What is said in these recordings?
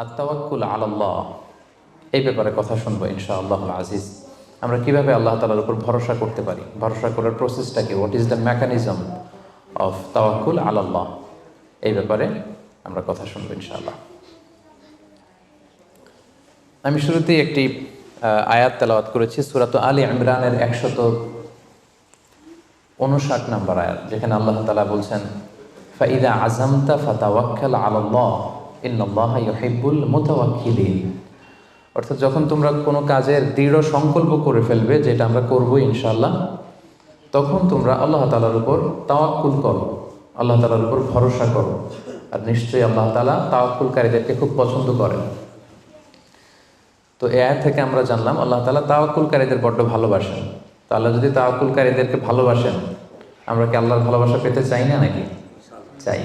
আত-তাওয়াক্কুল আলাল্লাহ, এই ব্যাপারে কথা শুনবো ইনশাআল্লাহুল আজিজ। আমরা কিভাবে আল্লাহ তাআলার উপর ভরসা করতে পারি, ভরসা করার প্রসেসটা কি, what is the mechanism of তাওয়াক্কুল আলাল্লাহ, এই ব্যাপারে আমরা কথা শুনবো ইনশাআল্লাহ। আমি শুরুতেই একটি আয়াত তেলাওয়াত করেছি, সূরাত আলী ইমরানের 159 নম্বর আয়াত, যেখানে আল্লাহ তাআলা বলছেন ফাইদা আযামতা ফাতাওয়াক্কাল আলাল্লাহ ইন্নাল্লাহা ইউহিব্বুল মুতাওয়াক্কিলিন। অর্থাৎ যখন তোমরা কোনো কাজের দৃঢ় সংকল্প করে ফেলবে, যেটা আমরা করবো ইনশাআল্লাহ, তখন তোমরা আল্লাহ তাআলার উপর তাওয়াক্কুল করো, আল্লাহ তাআলার উপর ভরসা করো। আর নিশ্চয়ই আল্লাহ তাআলা তাওয়াক্কুলকারীদেরকে খুব পছন্দ করেন। তো এই আয়াত থেকে আমরা জানলাম আল্লাহ তাআলা তাওয়াক্কুলকারীদের বড্ড ভালোবাসেন। তো আল্লাহ যদি তাওয়াক্কুলকারীদেরকে ভালোবাসেন, আমরা কি আল্লাহর ভালোবাসা পেতে চাই না নাকি? চাই।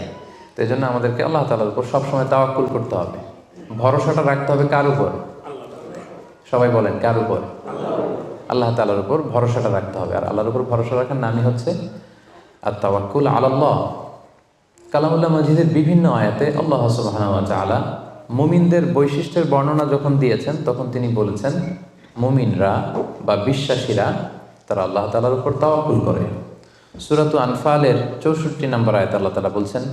তো এই জন্য আমাদেরকে আল্লাহ তাআলার উপর সবসময় তাওয়াক্কুল করতে হবে, ভরসাটা রাখতে হবে। কার উপর? সবাই বলেন, কার উপর? আল্লাহ তাআলার উপর ভরসাটা রাখতে হবে। আর আল্লাহর উপর ভরসা রাখার নামই হচ্ছে আত-তাওয়াক্কুল আলাল্লাহ। কালামুল্লাহ মাজিদের বিভিন্ন আয়াতে আল্লাহ সুবহানাহু ওয়া তাআলা মুমিনদের বৈশিষ্ট্যের বর্ণনা যখন দিয়েছেন, তখন তিনি বলেছেন মুমিনরা বা বিশ্বাসীরা তারা আল্লাহ তাআলার উপর তাওয়াক্কুল করে। সূরাত আনফালের 64 নম্বর আয়াতে আল্লাহ তাআলা বলছেন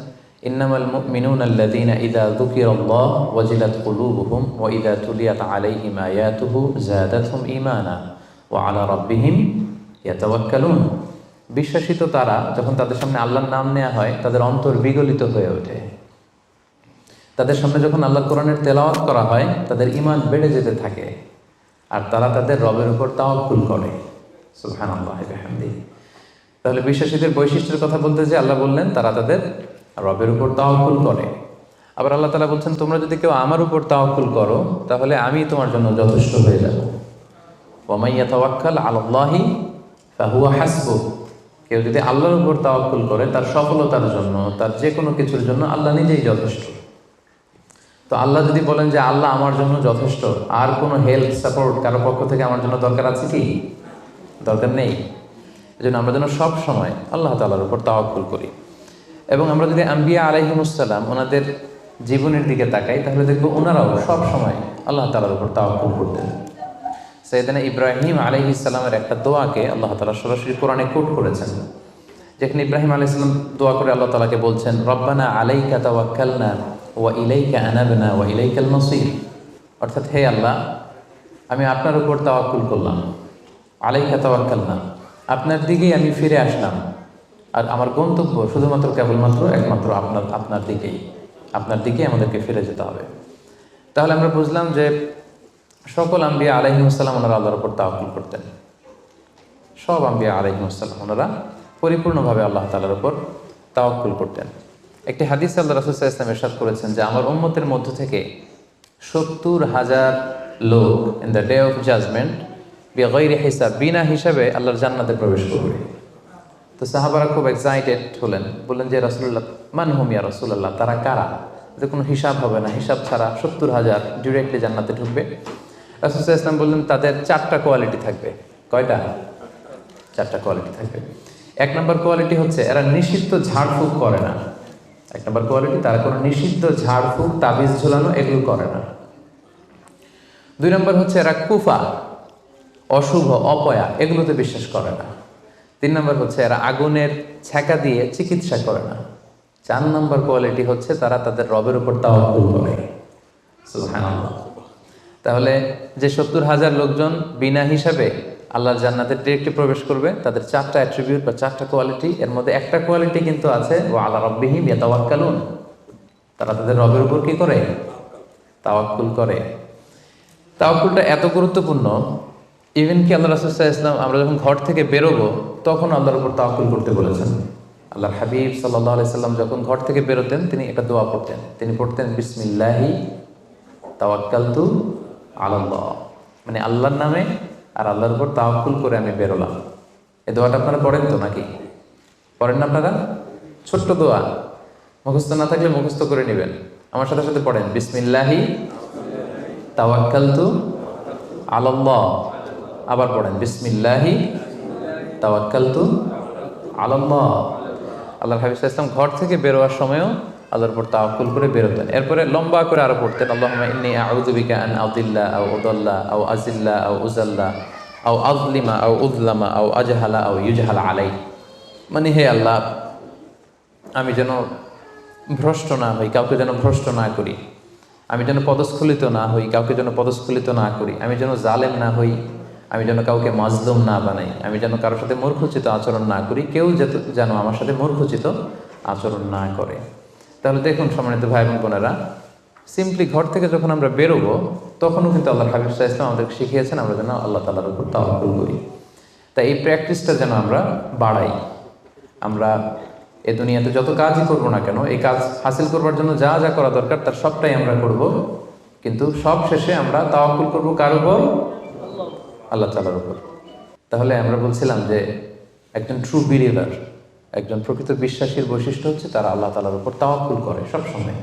ইন্নামাল মুমিনুনা আল্লাযীনা ইযা যুকিরাল্লাহু ওয়াজিলাত কুলুবুহুম ওয়া ইযা তুলিয়াত আলাইহিম আয়াতুহু যাদাতহুম ঈমানা ওয়া আলা রাব্বিহিম ইয়াতাওয়াক্কালুন। বিশ্বাসী তো তারা, যখন তাদের সামনে আল্লাহর নাম নেওয়া হয় তাদের অন্তর বিগলিত হয়ে ওঠে। তাদের সামনে যখন আল্লাহর কোরআনের তেলাওয়াত করা হয় তাদের ঈমান বেড়ে যেতে থাকে, আর তারা তাদের রবের উপর তাওয়াক্কুল করে। সুবহানাল্লাহি ওয়া বিহামদিহি। তাহলে বিশ্বাসীদের বৈশিষ্ট্যের কথা বলতে যে আল্লাহ বললেন তারা তাদের রবের উপর তাওয়াক্কুল করে। আবার আল্লাহ তাআলা বলছেন তোমরা যদি কেউ আমার উপর তাওয়াক্কুল করো তাহলে আমি তোমার জন্য যথেষ্ট হয়ে যাব। ওয়া মান ইয়াতাওয়াক্কাল আলাল্লাহি ফাহুয়া হাসবুহ। কেউ যদি আল্লাহর উপর তাওয়াক্কুল করে তার সফলতার জন্য, তার যে কোনো কিছুর জন্য আল্লাহ নিজেই যথেষ্ট। তো আল্লাহ যদি বলেন যে আল্লাহ আমার জন্য যথেষ্ট, আর কোনো হেল্প সাপোর্ট কারো পক্ষ থেকে আমার জন্য দরকার আছে কি? দরকার নেই। এই জন্য আমরা যেন সব সময় আল্লাহ তাআলার উপর তাওয়াক্কুল করি। এবং আমরা যদি আম্বিয়া আলাইহিমুসসালাম ওনাদের জীবনের দিকে তাকাই, তাহলে দেখবো ওনারাও সব সময় আল্লাহ তাআলার উপর তাওয়াক্কুল করতেন। সাইয়েদনা ইব্রাহিম আলাইহিস সালামের একটা দোয়াকে আল্লাহ তাআলা সরাসরি কোরআনে কোট করেছেন, যেখানে ইব্রাহিম আলাইহিস সালাম দোয়া করে আল্লাহ তাআলাকে বলছেন রব্বানা আলাইকা তাওয়াক্কালনা ওয়া ইলাইকা আনাবনা ওয়া ইলাইকাল মাসির। অর্থাৎ হে আল্লাহ, আমি আপনার উপর তাওয়াক্কুল করলাম, আলাইকা তাওয়াক্কালনা, আপনার দিকেই আমি ফিরে আসলাম, আর আমার গন্তব্য শুধুমাত্র কেবলমাত্র একমাত্র আপনার দিকেই, আপনার দিকেই আমাদেরকে ফিরে যেতে হবে। তাহলে আমরা বুঝলাম যে সকল আম্বিয়া আলাইহিমুসসালাম ওনারা আল্লাহর উপর তাওয়াক্কুল করতেন। সব আম্বিয়া আলাইহিমুসসালাম ওনারা পরিপূর্ণভাবে আল্লাহ তাআলার উপর তাওয়াক্কুল করতেন। একটি হাদিস আল্লাহ রাসূল সাল্লাল্লাহু আলাইহি ওয়াসাল্লাম ইরশাদ করেছেন যে আমার উম্মতের মধ্য থেকে 70,000 লোক in the day of judgement বিগাইরি হিসাব, বিনা হিসাবে আল্লাহর জান্নাতে প্রবেশ করবে। তো সাহাবারা খুব এক্সাইটেড হলেন, বললেন যে রাসূলুল্লাহ মান হুম ইয়া রাসূলুল্লাহ, তারা কারা? যে কোনো হিসাব হবে না, হিসাব ছাড়া 70,000 ডিরেক্টলি জান্নাতে ঢুকবে। রাসূল সাল্লাল্লাহু আলাইহি ওয়াসাল্লাম বললেন তাদের 4টা কোয়ালিটি থাকবে। কয়টা? 4টা কোয়ালিটি থাকবে। 1 নম্বর কোয়ালিটি হচ্ছে এরা নিষিদ্ধ ঝাড়ফুঁক করে না। 1 নম্বর কোয়ালিটি, তারা কোনো নিষিদ্ধ ঝাড়ফুঁক, তাবিজ ঝোলানো এগুলো করে না। 2 নম্বর হচ্ছে এরা কুফা, অশুভ, অপয়া এগুলোতে বিশ্বাস করে না। 3 নম্বর হচ্ছে এরা আগুনের ছ্যাঁকা দিয়ে চিকিৎসা করে না। 4 নম্বর কোয়ালিটি হচ্ছে তারা তাদের রবের উপর তাওয়াক্কুল করে। সুবহানাল্লাহ। তাহলে যে 70,000 লোকজন বিনা হিসাবে আল্লাহর জান্নাতে ডিরেক্টলি প্রবেশ করবে, তাদের 4টা অ্যাট্রিবিউট বা 4টা কোয়ালিটি, এর মধ্যে একটা কোয়ালিটি কিন্তু আছে ওয়া আলা রাব্বিহিম ইয়াতাওয়াক্কালুন, তারা তাদের রবের উপর কি করে? তাওয়াক্কুল করে। তাওয়াক্কুলটা এত গুরুত্বপূর্ণ, ইভেন কি আল্লাহ রাসূল সাল্লাল্লাহু আলাইহি ওয়াসাল্লাম আমরা যখন ঘর থেকে বেরোবো তখন আল্লাহর উপর তাওয়াক্কুল করতে বলেছেন। আল্লাহর হাবিব সাল্লাল্লাহু আলাইহি ওয়াসাল্লাম যখন ঘর থেকে বেরোতেন তিনি একটা দোয়া পড়তেন, তিনি পড়তেন বিসমিল্লাহি তাওয়াক্কালতু আলাল্লাহ, মানে আল্লাহর নামে আর আল্লাহর উপর তাওয়াক্কুল করে আমি বেরোলাম। এই দোয়াটা আপনারা পড়েন তো নাকি? পড়েন না আপনারা? ছোট্ট দোয়া, মুখস্থ না থাকলে মুখস্থ করে নেবেন। আমার সাথে সাথে পড়েন বিসমিল্লাহি তাওয়াক্কালতু আলাল্লাহ। আবার পড়েন বিসমিল্লাহি তাওয়াক্কালতু আলাল্লাহ। আল্লাহর হাবিব সাল্লাল্লাহু আলাইহি ওয়াসাল্লাম ঘর থেকে বেরোয়ার সময়ও আল্লাহর উপর তাওয়াক্কুল করে বেরোতেন। এরপরে লম্বা করে আরো পড়তেন, আল্লাহুম্মা ইন্নী আউযু বিকা আন আযিল্লা আও উযাল্লা আও আজিল্লা আও উযাল্লা আও আযলিমা আও উযলামা আও আজহালা আও ইউজহালা আলাই। মানে হে আল্লাহ, আমি যেন ভ্রষ্ট না হই, কাউকে যেন ভ্রষ্ট না করি, আমি যেন পদস্খলিত না হই, কাউকে যেন পদস্খলিত না করি, আমি যেন জালেম না হই, আমি যেন কাউকে মাজলুম না বানাই, আমি যেন কারোর সাথে মূর্খোচিত আচরণ না করি, কেউ যেন আমার সাথে মূর্খোচিত আচরণ না করে। তাহলে দেখুন সম্মানিত ভাই এবং বোনেরা, সিম্পলি ঘর থেকে যখন আমরা বেরোবো তখনও কিন্তু আল্লাহর হাবিব সাল্লাল্লাহু আলাইহি ওয়াসাল্লাম আমাদেরকে শিখিয়েছেন আমরা যেন আল্লাহ তাআলার উপর তাওয়াক্কুল করি। তাই এই প্র্যাকটিসটা যেন আমরা বাড়াই। আমরা এ দুনিয়াতে যত কাজই করবো না কেন, এই কাজ হাসিল করবার জন্য যা যা করা দরকার তার সবটাই আমরা করব, কিন্তু সব শেষে আমরা তাওয়াক্কুল করব কার উপর? আল্লাহ তাআলার উপর। তাহলে আমরা বলছিলাম যে একজন ট্রু বিলিভার, একজন প্রকৃত বিশ্বাসীর বৈশিষ্ট্য হচ্ছে তারা আল্লাহ তাআলার উপর তাওয়াক্কুল করে সবসময়,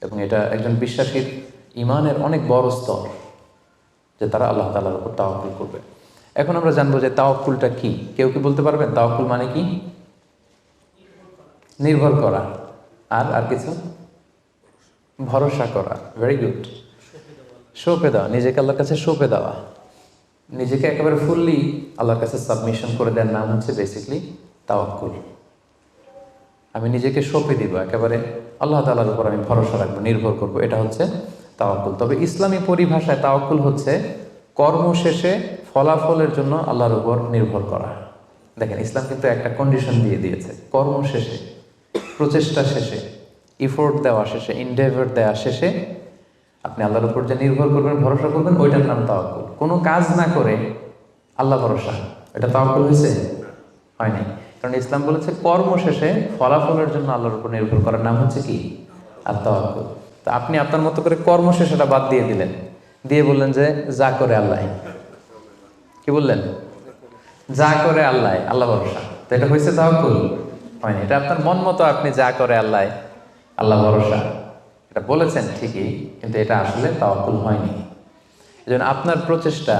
এবং এটা একজন বিশ্বাসীর ঈমানের অনেক বড় স্তর যে তারা আল্লাহ তাআলার উপর তাওয়াক্কুল করবে। এখন আমরা জানবো যে তাওয়াক্কুলটা কি। কেউ কি বলতে পারবেন তাওয়াক্কুল মানে কি? নির্ভর করা। আর কিছু? ভরসা করা। Very good. সঁপে দেওয়া, নিজেকে আল্লাহর কাছে সঁপে দেওয়া, নিজেকে একেবারে ফুললি আল্লাহর কাছে সাবমিশন করে দেওয়ার নাম হচ্ছে বেসিকলি তাওয়াক্কুল। আমি নিজেকে সঁপে দিব, একেবারে আল্লাহ তাআলার উপর আমি ভরসা রাখবো, নির্ভর করব, এটা হচ্ছে তাওয়াক্কুল। তবে ইসলামী পরিভাষায় তাওয়াক্কুল হচ্ছে কর্ম শেষে ফলাফলের জন্য আল্লাহর উপর নির্ভর করা। দেখেন, ইসলাম কিন্তু একটা কন্ডিশন দিয়ে দিয়েছে, কর্ম শেষে, প্রচেষ্টা শেষে, ইফোর্ট দেওয়া শেষে, ইনডেভার দেওয়া শেষে আপনি আল্লাহর উপর যে নির্ভর করবেন, ভরসা করবেন, ওইটার নাম তাওয়াক্কুল। কোনো কাজ না করে আল্লাহ ভরসা, এটা তাওয়াক্কুল হয়েছে? হয়নি। কারণ ইসলাম বলেছে কর্ম শেষে ফলাফলের জন্য আল্লাহর উপর নির্ভর করার নাম হচ্ছে কি? তাওয়াক্কুল। তা আপনি আপনার মতো করে কর্ম শেষেটা বাদ দিয়ে দিলেন, দিয়ে বললেন যে যা করে আল্লাহ। কি বললেন? যা করে আল্লাহ, আল্লাহ ভরসা। তো এটা হয়েছে তাওয়াক্কুল? হয়নি। এটা আপনার মন মতো আপনি যা করে আল্লাহ, আল্লাহ ভরসা, এটা বলেছেন ঠিকই, কিন্তু এটা আসলে তাওয়াক্কুল হয়নি। এজন্য আপনার প্রচেষ্টা,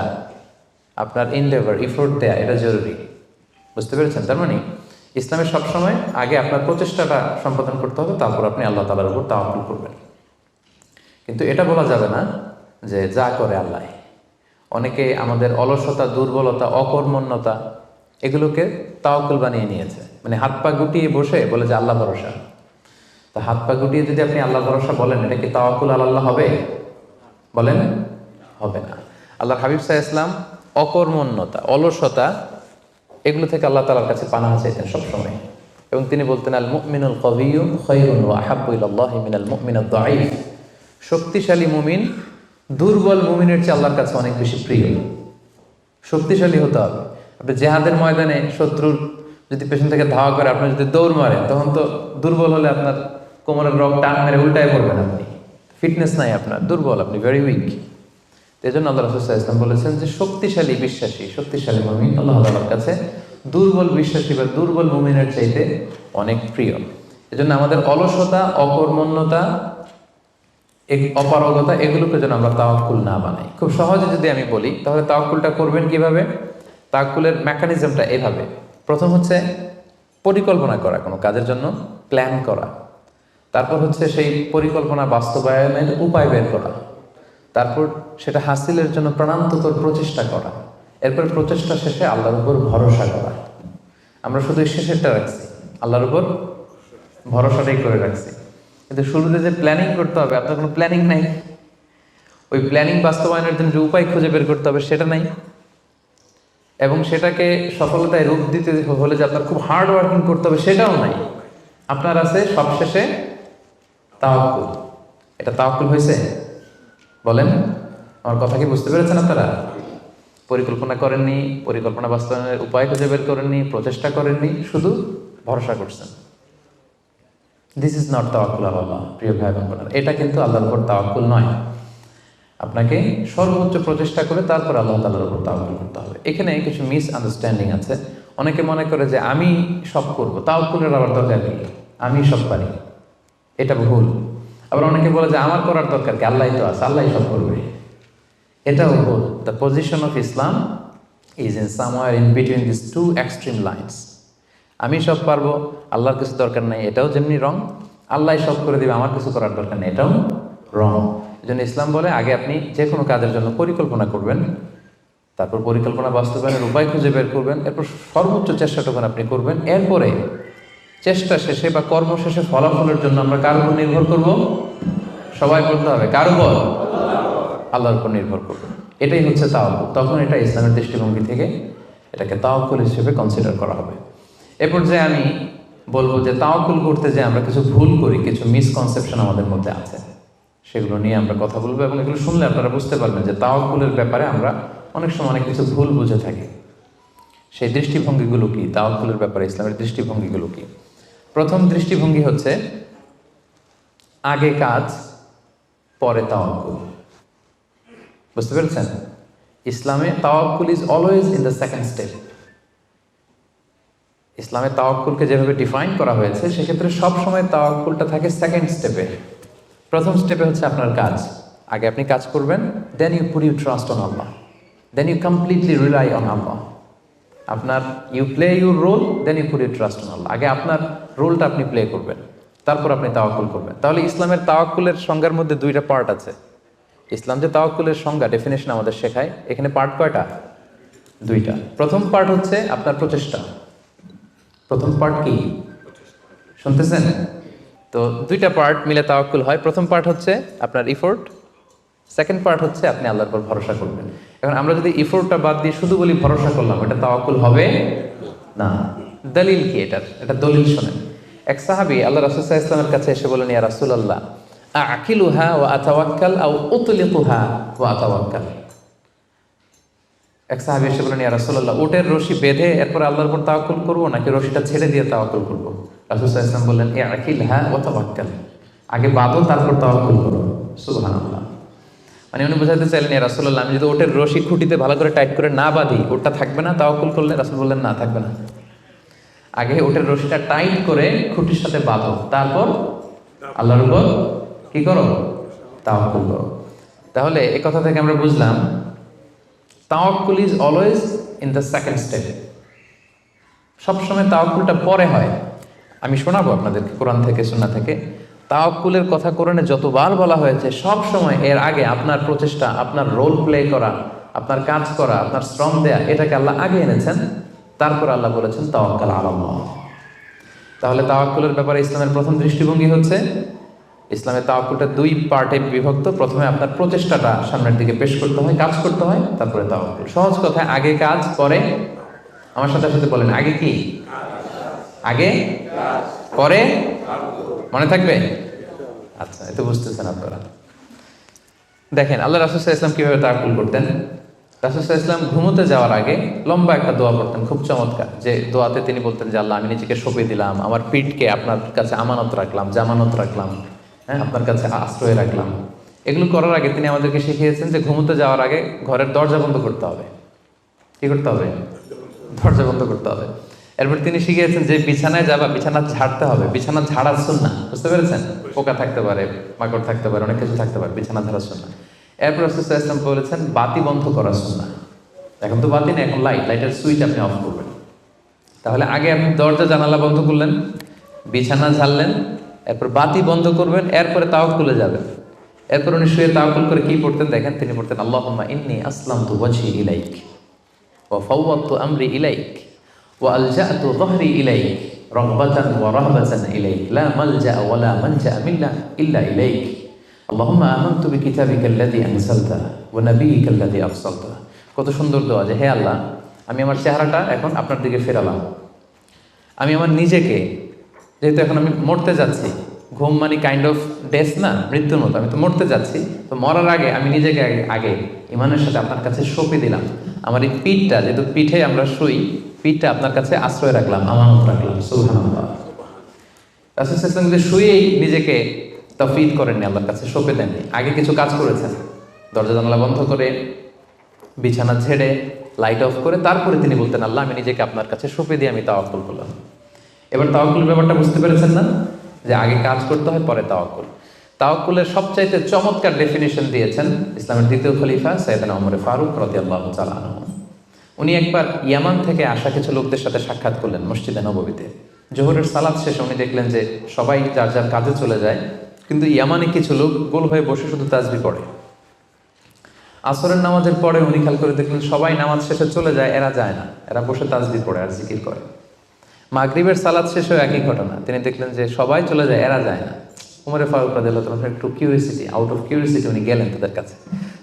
আপনার ইনডেভার, ইফোর্ট দেয়া, এটা জরুরি। বুঝতে পেরেছেন? তার মানে ইসলামের সবসময় আগে আপনার প্রচেষ্টাটা সম্পাদন করতে হবে, তারপর আপনি আল্লাহ তাআলার উপর তাওয়াক্কুল করবেন। কিন্তু এটা বলা যাবে না যে যা করে আল্লাহ। অনেকে আমাদের অলসতা, দুর্বলতা, অকর্মণ্যতা এগুলোকে তাওয়াক্কুল বানিয়ে নিয়েছে। মানে হাত পা গুটিয়ে বসে বলে যে আল্লাহ ভরসা। তা হাত পা গুটিয়ে যদি আপনি আল্লাহ ভরসা বলেন, এটা কি তাওয়াক্কুল আল্লাহ হবে? বলেন, হবে না। আল্লাহর হাবিব সাল্লাল্লাহু আলাইহি ওয়াসাল্লাম অকর্মণ্যতা, অলসতা এগুলো থেকে আল্লাহ তাআলার কাছে পানাহ চাইতেন সবসময়, এবং তিনি বলতেন আল মুমিনুল কওয়িয়্যু খায়রুন ওয়া আহাব্বু ইলাল্লাহি মিনাল মুমিনিদ দাঈফ। শক্তিশালী মুমিন দুর্বল মুমিনের চেয়ে আল্লাহর কাছে অনেক বেশি প্রিয়। শক্তিশালী হতে হবে। আপনি জেহাদের ময়দানে শত্রুর যদি পেছন থেকে ধাওয়া করে আপনি যদি দৌড় মারেন, তখন তো দুর্বল হলে আপনার কোমরের রগ টান মেরে উল্টায় পড়বেন, আপনি ফিটনেস নাই, আপনার দুর্বল, আপনি ভেরি উইক। এই জন্য আল্লাহ রাসূল সাল্লাল্লাহু আলাইহি ওয়াসাল্লাম বলেছেন যে শক্তিশালী বিশ্বাসী, শক্তিশালী মুমিন আল্লাহ তাআলার কাছে দুর্বল বিশ্বাসী বা দুর্বল মুমিনের চাইতে অনেক প্রিয়। এজন্য আমাদের অলসতা, অকর্মণ্যতা, অপারগতা এগুলোকে যেন আমরা তাওয়াক্কুল না বানাই। খুব সহজে যদি আমি বলি, তাহলে তাওয়াক্কুলটা করবেন কিভাবে? তাওয়াক্কুলের মেকানিজমটা এভাবে। প্রথম হচ্ছে পরিকল্পনা করা, কোনো কাজের জন্য প্ল্যান করা। তারপর হচ্ছে সেই পরিকল্পনা বাস্তবায়নের উপায় বের করা। তারপর সেটা হাসিলের জন্য প্রাণান্তকর প্রচেষ্টা করা। এরপর প্রচেষ্টা শেষে আল্লাহর উপর ভরসা করা। আমরা শুধু শেষেরটা রাখছি, আল্লাহর উপর ভরসাটাই করে রাখছি, কিন্তু শুরুতে যে প্ল্যানিং করতে হবে, আপনার কোনো প্ল্যানিং নাই। ওই প্ল্যানিং বাস্তবায়নের জন্য যে উপায় খুঁজে বের করতে হবে সেটা নাই, এবং সেটাকে সফলতায় রূপ দিতে হলে যে আপনার খুব হার্ড ওয়ার্কিং করতে হবে সেটাও নাই। আপনার আছে সবশেষে তাওয়াক্কুল। এটা তাওয়াক্কুল হয়েছে? বলেন, আমার কথা কি বুঝতে পেরেছেন আপনারা? পরিকল্পনা করেননি, পরিকল্পনা বাস্তবায়নের উপায় খুঁজে বের করেননি, প্রচেষ্টা করেননি, শুধু ভরসা করছেন। দিস ইজ নট তাওয়াক্কুল আল্লাহ। প্রিয় ভাই বোনেরা, এটা কিন্তু আল্লাহর উপর তাওয়াক্কুল নয়। আপনাকে সর্বোচ্চ প্রচেষ্টা করে তারপর আল্লাহ তাআলার উপর তাওয়াক্কুল করতে হবে। এখানে কিছু মিস আন্ডারস্ট্যান্ডিং আছে। অনেকে মনে করে যে আমি সব করব, তাওয়াক্কুলের আবার দরকার কি, আমি সব পারি, এটা ভুল। আবার অনেকে বলে যে আমার করার দরকার কি, আল্লাহই তো আছে, আল্লাহই সব করবে, এটাও ভুল। The position of Islam is in somewhere in between this two extreme lines. আমি সব পারবো, আল্লাহর কিছু দরকার নাই, এটাও যেমনি রং, আল্লাহ সব করে দিবে, আমার কিছু করার দরকার নেই, এটাও রং। এই জন্য ইসলাম বলে আগে আপনি যে কোনো কাজের জন্য পরিকল্পনা করবেন, তারপর পরিকল্পনা বাস্তবায়নের উপায় খুঁজে বের করবেন, এরপর সর্বোচ্চ চেষ্টাটুকু আপনি করবেন। এরপরে চেষ্টা শেষে বা কর্ম শেষে ফলাফলের জন্য আমরা কার উপর নির্ভর করব? সবাই বলতে হবে কার উপর? আল্লাহর উপর নির্ভর করব। এটাই হচ্ছে তাওয়াক্কুল। তখন এটা ইসলামের দৃষ্টিভঙ্গি থেকে এটাকে তাওয়াক্কুল হিসেবে কনসিডার করা হবে। এরপর যে আমি বলবো যে তাওয়াক্কুল করতে যে আমরা কিছু ভুল করি, কিছু মিসকনসেপশন আমাদের মধ্যে আছে, সেগুলো নিয়ে আমরা কথা বলবো এবং এগুলো শুনলে আপনারা বুঝতে পারবেন যে তাওয়াক্কুলের ব্যাপারে আমরা অনেক সময় অনেক কিছু ভুল বুঝে থাকি। সেই দৃষ্টিভঙ্গিগুলো কি? তাওয়াক্কুলের ব্যাপারে ইসলামের দৃষ্টিভঙ্গিগুলো কি? প্রথম দৃষ্টিভঙ্গি হচ্ছে আগে কাজ পরে তাওয়াক্কুল। বুঝতে পেরেছেন? ইসলামে তাওয়াক্কুল is always in the second step. ইসলামে তাওয়াক্কুলকে যেভাবে ডিফাইন করা হয়েছে সেক্ষেত্রে সবসময় তাওয়াক্কুলটা থাকে সেকেন্ড স্টেপে। প্রথম স্টেপে হচ্ছে আপনার কাজ। আগে আপনি কাজ করবেন, then you put you trust on Allah, then you completely rely on Allah. আপনার you play your role, then you put you trust on Allah. আগে আপনার রোলটা আপনি প্লে করবেন, তারপর আপনি তাওয়াক্কুল করবেন। তাহলে ইসলামের তাওয়াক্কুলের সংজ্ঞার মধ্যে দুইটা পার্ট আছে। ইসলাম যে তাওয়াক্কুলের সংজ্ঞা ডেফিনেশন আমাদের শেখায়, এখানে পার্ট কয়টা? দুইটা। প্রথম পার্ট হচ্ছে আপনার প্রচেষ্টা। প্রথম পার্ট কি শুনতেছেন? তো দুইটা পার্ট মিলে তাওয়াক্কুল হয়। প্রথম পার্ট হচ্ছে আপনার ইফোর্ট, সেকেন্ড পার্ট হচ্ছে আপনি আল্লাহর উপর ভরসা করবেন। এখন আমরা যদি ইফোর্টটা বাদ দিয়ে শুধু বলি ভরসা করলাম, এটা তাওয়াক্কুল হবে না। দলিল কি এটার? এটা দলিল শোনেন। এক সাহাবী আল্লাহ রাসূল সাল্লাল্লাহু আলাইহি ওয়াসাল্লামের কাছে এসে বলেন, ইয়া রাসূলুল্লাহ আকিলুহা ওয়া আতাওয়াক্কাল আও উতলিকুহা ওয়া আতাওয়াক্কাল। এক সাহাবী এসে বলেন, ইয়া রাসূলুল্লাহ উটের রশি বেঁধে এরপর আল্লাহর উপর তাওয়াক্কুল করব নাকি রশিটা ছেড়ে দিয়ে তাওয়াক্কুল করব? রাসূল সাল্লাল্লাহু আলাইহি ওয়াসাল্লাম বললেন, আকিলহা ওয়া তাওয়াক্কাল, আগে বাঁধো তারপর তাওয়াক্কুল করো। সুবহানাল্লাহ। মানে উনি বোঝাতে চাইলেন, ইয়া রাসূলুল্লাহ আমি যদি ওটের রশি খুঁটিতে ভালো করে টাইট করে না বাঁধি ওটা থাকবে না তাওয়াক্কুল করলে? রাসূল বললেন, না থাকবে না। আগে ওটের রশিটা টাইট করে খুঁটির সাথে বাঁধো, তারপর আল্লাহর উপর কি করো? তাওয়াক্কুল করো। তাহলে এই কথা থেকে আমরা বুঝলাম তাওয়াক্কুল is always in the second step. সবসময় তাওয়াক্কুলটা পরে হয়। আমি শোনাবো আপনাদেরকে কোরআন থেকে সুন্নাহ থেকে। তাওয়াক্কুলের কথা কোরআনে যতবার বলা হয়েছে সব সময় এর আগে আপনার প্রচেষ্টা, আপনার রোল প্লে করা, আপনার কাজ করা, আপনার শ্রম দেয়া, এটাকে আল্লাহ আগে এনেছেন, তারপর আল্লাহ বলেছেন তাওয়াক্কাল আলাল্লাহ। তাহলে তাওয়াক্কুলের ব্যাপারে ইসলামের প্রথম দৃষ্টিভঙ্গি হচ্ছে ইসলামের তাওয়াক্কুলটা দুই পার্টে বিভক্ত। প্রথমে আপনার প্রচেষ্টাটা সামনের দিকে পেশ করতে হয়, কাজ করতে হয়, তারপরে তাওয়াক্কুল। সহজ কথায় আগে কাজ পরে, আমার সাথে সাথে বলেন আগে কি? আগে পরে, মনে থাকবে? আচ্ছা, এত বুঝতেছেন আপনারা। দেখেন আল্লাহ রাসূল সাল্লাল্লাহু আলাইহি ওয়াসাল্লাম কিভাবে তাওয়াক্কুল করতেন। রাসূল সাল্লাল্লাহু আলাইহি ওয়াসাল্লাম ঘুমোতে যাওয়ার আগে লম্বা একটা দোয়া পড়তেন, খুব চমৎকার। যে দোয়াতে তিনি বলতেন যে আল্লাহ আমি নিজেকে সঁপে দিলাম, আমার পিঠকে আপনার কাছে আমানত রাখলাম, জামানত রাখলাম, হ্যাঁ আপনার কাছে আশ্রয় রাখলাম। এগুলো করার আগে তিনি আমাদেরকে শিখিয়েছেন যে ঘুমোতে যাওয়ার আগে ঘরের দরজা বন্ধ করতে হবে। কি করতে হবে? দরজা বন্ধ করতে হবে। এরপর তিনি শিখিয়েছেন যে বিছানায় যাবা, বিছানা ঝাড়তে হবে। বিছানা ঝাড়ার সুন্নাহ, বুঝতে পেরেছেন? পোকা থাকতে পারে, মাকড় থাকতে পারে, অনেক কিছু থাকতে পারে, বিছানা ঝাড়ার সুন্নাহ। এরপর রাসূল সাল্লাল্লাহু আলাইহি ওয়াসাল্লাম বলেছেন বাতি বন্ধ করার সুন্নাহ। এখন তো বাতি নেই, এখন লাইটের সুইচ আপনি অফ করবেন। তাহলে আগে আপনি দরজা জানালা বন্ধ করলেন, বিছানা ঝাড়লেন, এরপর বাতি বন্ধ করবেন, এরপরে তাওয়াক্কুলে যাবেন। এরপর উনি শুয়ে তাওয়াক্কুল করে কি পড়তেন দেখেন, তিনি পড়তেন আল্লাহুম্মা ইন্নী আসলামতু ওয়াজহি ইলাইক ওয়া ফাওয়াদতু আমরি ইলাইক ওয়া আলজা'তু যহরি ইলাইক রাগবাতান ওয়া রাহবাতান ইলাইক লা মালজা ওয়া লা মানজা মিল্লা ইল্লা ইলাইক আল্লাহুম্মা আমানতু বিকিতাবিকাল্লাযী আনজালতা ওয়া নাবিয়্যিকাল্লাযী আরসালতা। কত সুন্দর দোয়া যে হে আল্লাহ আমি আমার চেহারাটা এখন আপনার দিকে ফেরালাম। আমি আমার নিজেকে, যেহেতু এখন আমি মরতে যাচ্ছি, ঘুম মানে কাইন্ড অফ ডেথ না, মৃত্যুর মতো, আমি তো মরতে যাচ্ছি, তো মরার আগে আমি নিজেকে আগে ইমানের সাথে আপনার কাছে সঁপে দিলাম। আমার এই পিঠটা, যেহেতু পিঠে আমরা শুই, পিঠটা আপনার কাছে আশ্রয় রাখলাম, আমানত রাখলাম। সুবহানাল্লাহ। রাসূল সাল্লাল্লাহু আলাইহি ওয়াসাল্লাম যে শুয়েই নিজেকে তাফওয়ীদ করেননি, আল্লাহর কাছে সঁপে দেননি, আগে কিছু কাজ করেছেন। দরজা জানালা বন্ধ করে, বিছানা ঝেড়ে, লাইট অফ করে, তারপরে তিনি বলতেন আল্লাহ আমি নিজেকে আপনার কাছে সঁপে দিয়ে আমি তাওয়াক্কুল করলাম। এবার তাওয়াক্কুলের ব্যাপারটা বুঝতে পেরেছেন না, যে আগে কাজ করতে হয় পরে তাওয়াক্কুল। তাওয়াক্কুলের সবচাইতে চমৎকার ডেফিনেশন দিয়েছেন ইসলামের দ্বিতীয় খলিফা সাইয়েদনা ওমর ফারুক রাদিয়াল্লাহু তাআলা আনহু। উনি একবার ইয়ামান থেকে আসা কিছু লোকদের সাথে সাক্ষাৎ করলেন মসজিদে নববীতে। জোহরের সালাত শেষে উনি দেখলেন যে সবাই যার যার কাজে চলে যায়, কিন্তু ইয়ামানি কিছু লোক গোল হয়ে বসে শুধু তাসবিহ পড়ে। আসরের নামাজের পরে উনি খেয়াল করে দেখলেন সবাই নামাজ শেষে চলে যায়, এরা যায় না, এরা বসে তাসবিহ পড়ে আর জিকির করে। মাগরিবের সালাত শেষেও একই ঘটনা, তিনি দেখলেন যে সবাই চলে যায়, এরা যায় না। উমরে ফারুক রাদিয়াল্লাহু তাআলা একটু কিউরিয়াসিটি, আউট অফ কিউরিয়াসিটি উনি গেলেন তাদের কাছে,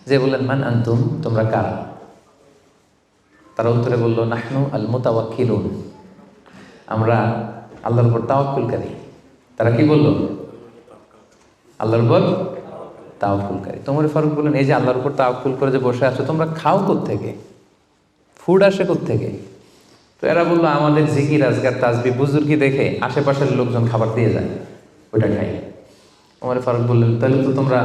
যে বললেন মান আনতুম, তোমরা কারা? তারা উত্তরে বলল নাহনু আল মুতাওয়াক্কিলুন, আমরা আল্লাহর উপর তাওয়াক্কুলকারী। তারা কি বলল? আল্লাহর উপর তাওয়াক্কুলকারী। তো উমরে ফারুক বললেন, এই যে আল্লাহর উপর তাওয়াক্কুল করে যে বসে আছো, তোমরা খাও কোত্থেকে? ফুড আসে কোত্থেকে? তো এরা বললো আমাদের জিকির আজকার তাসবিহ বুজুর্গি দেখে আশেপাশের লোকজন খাবার দিয়ে যায়, ওইটা খাই। উমরে ফারুক বললেন, তাহলে তো তোমরা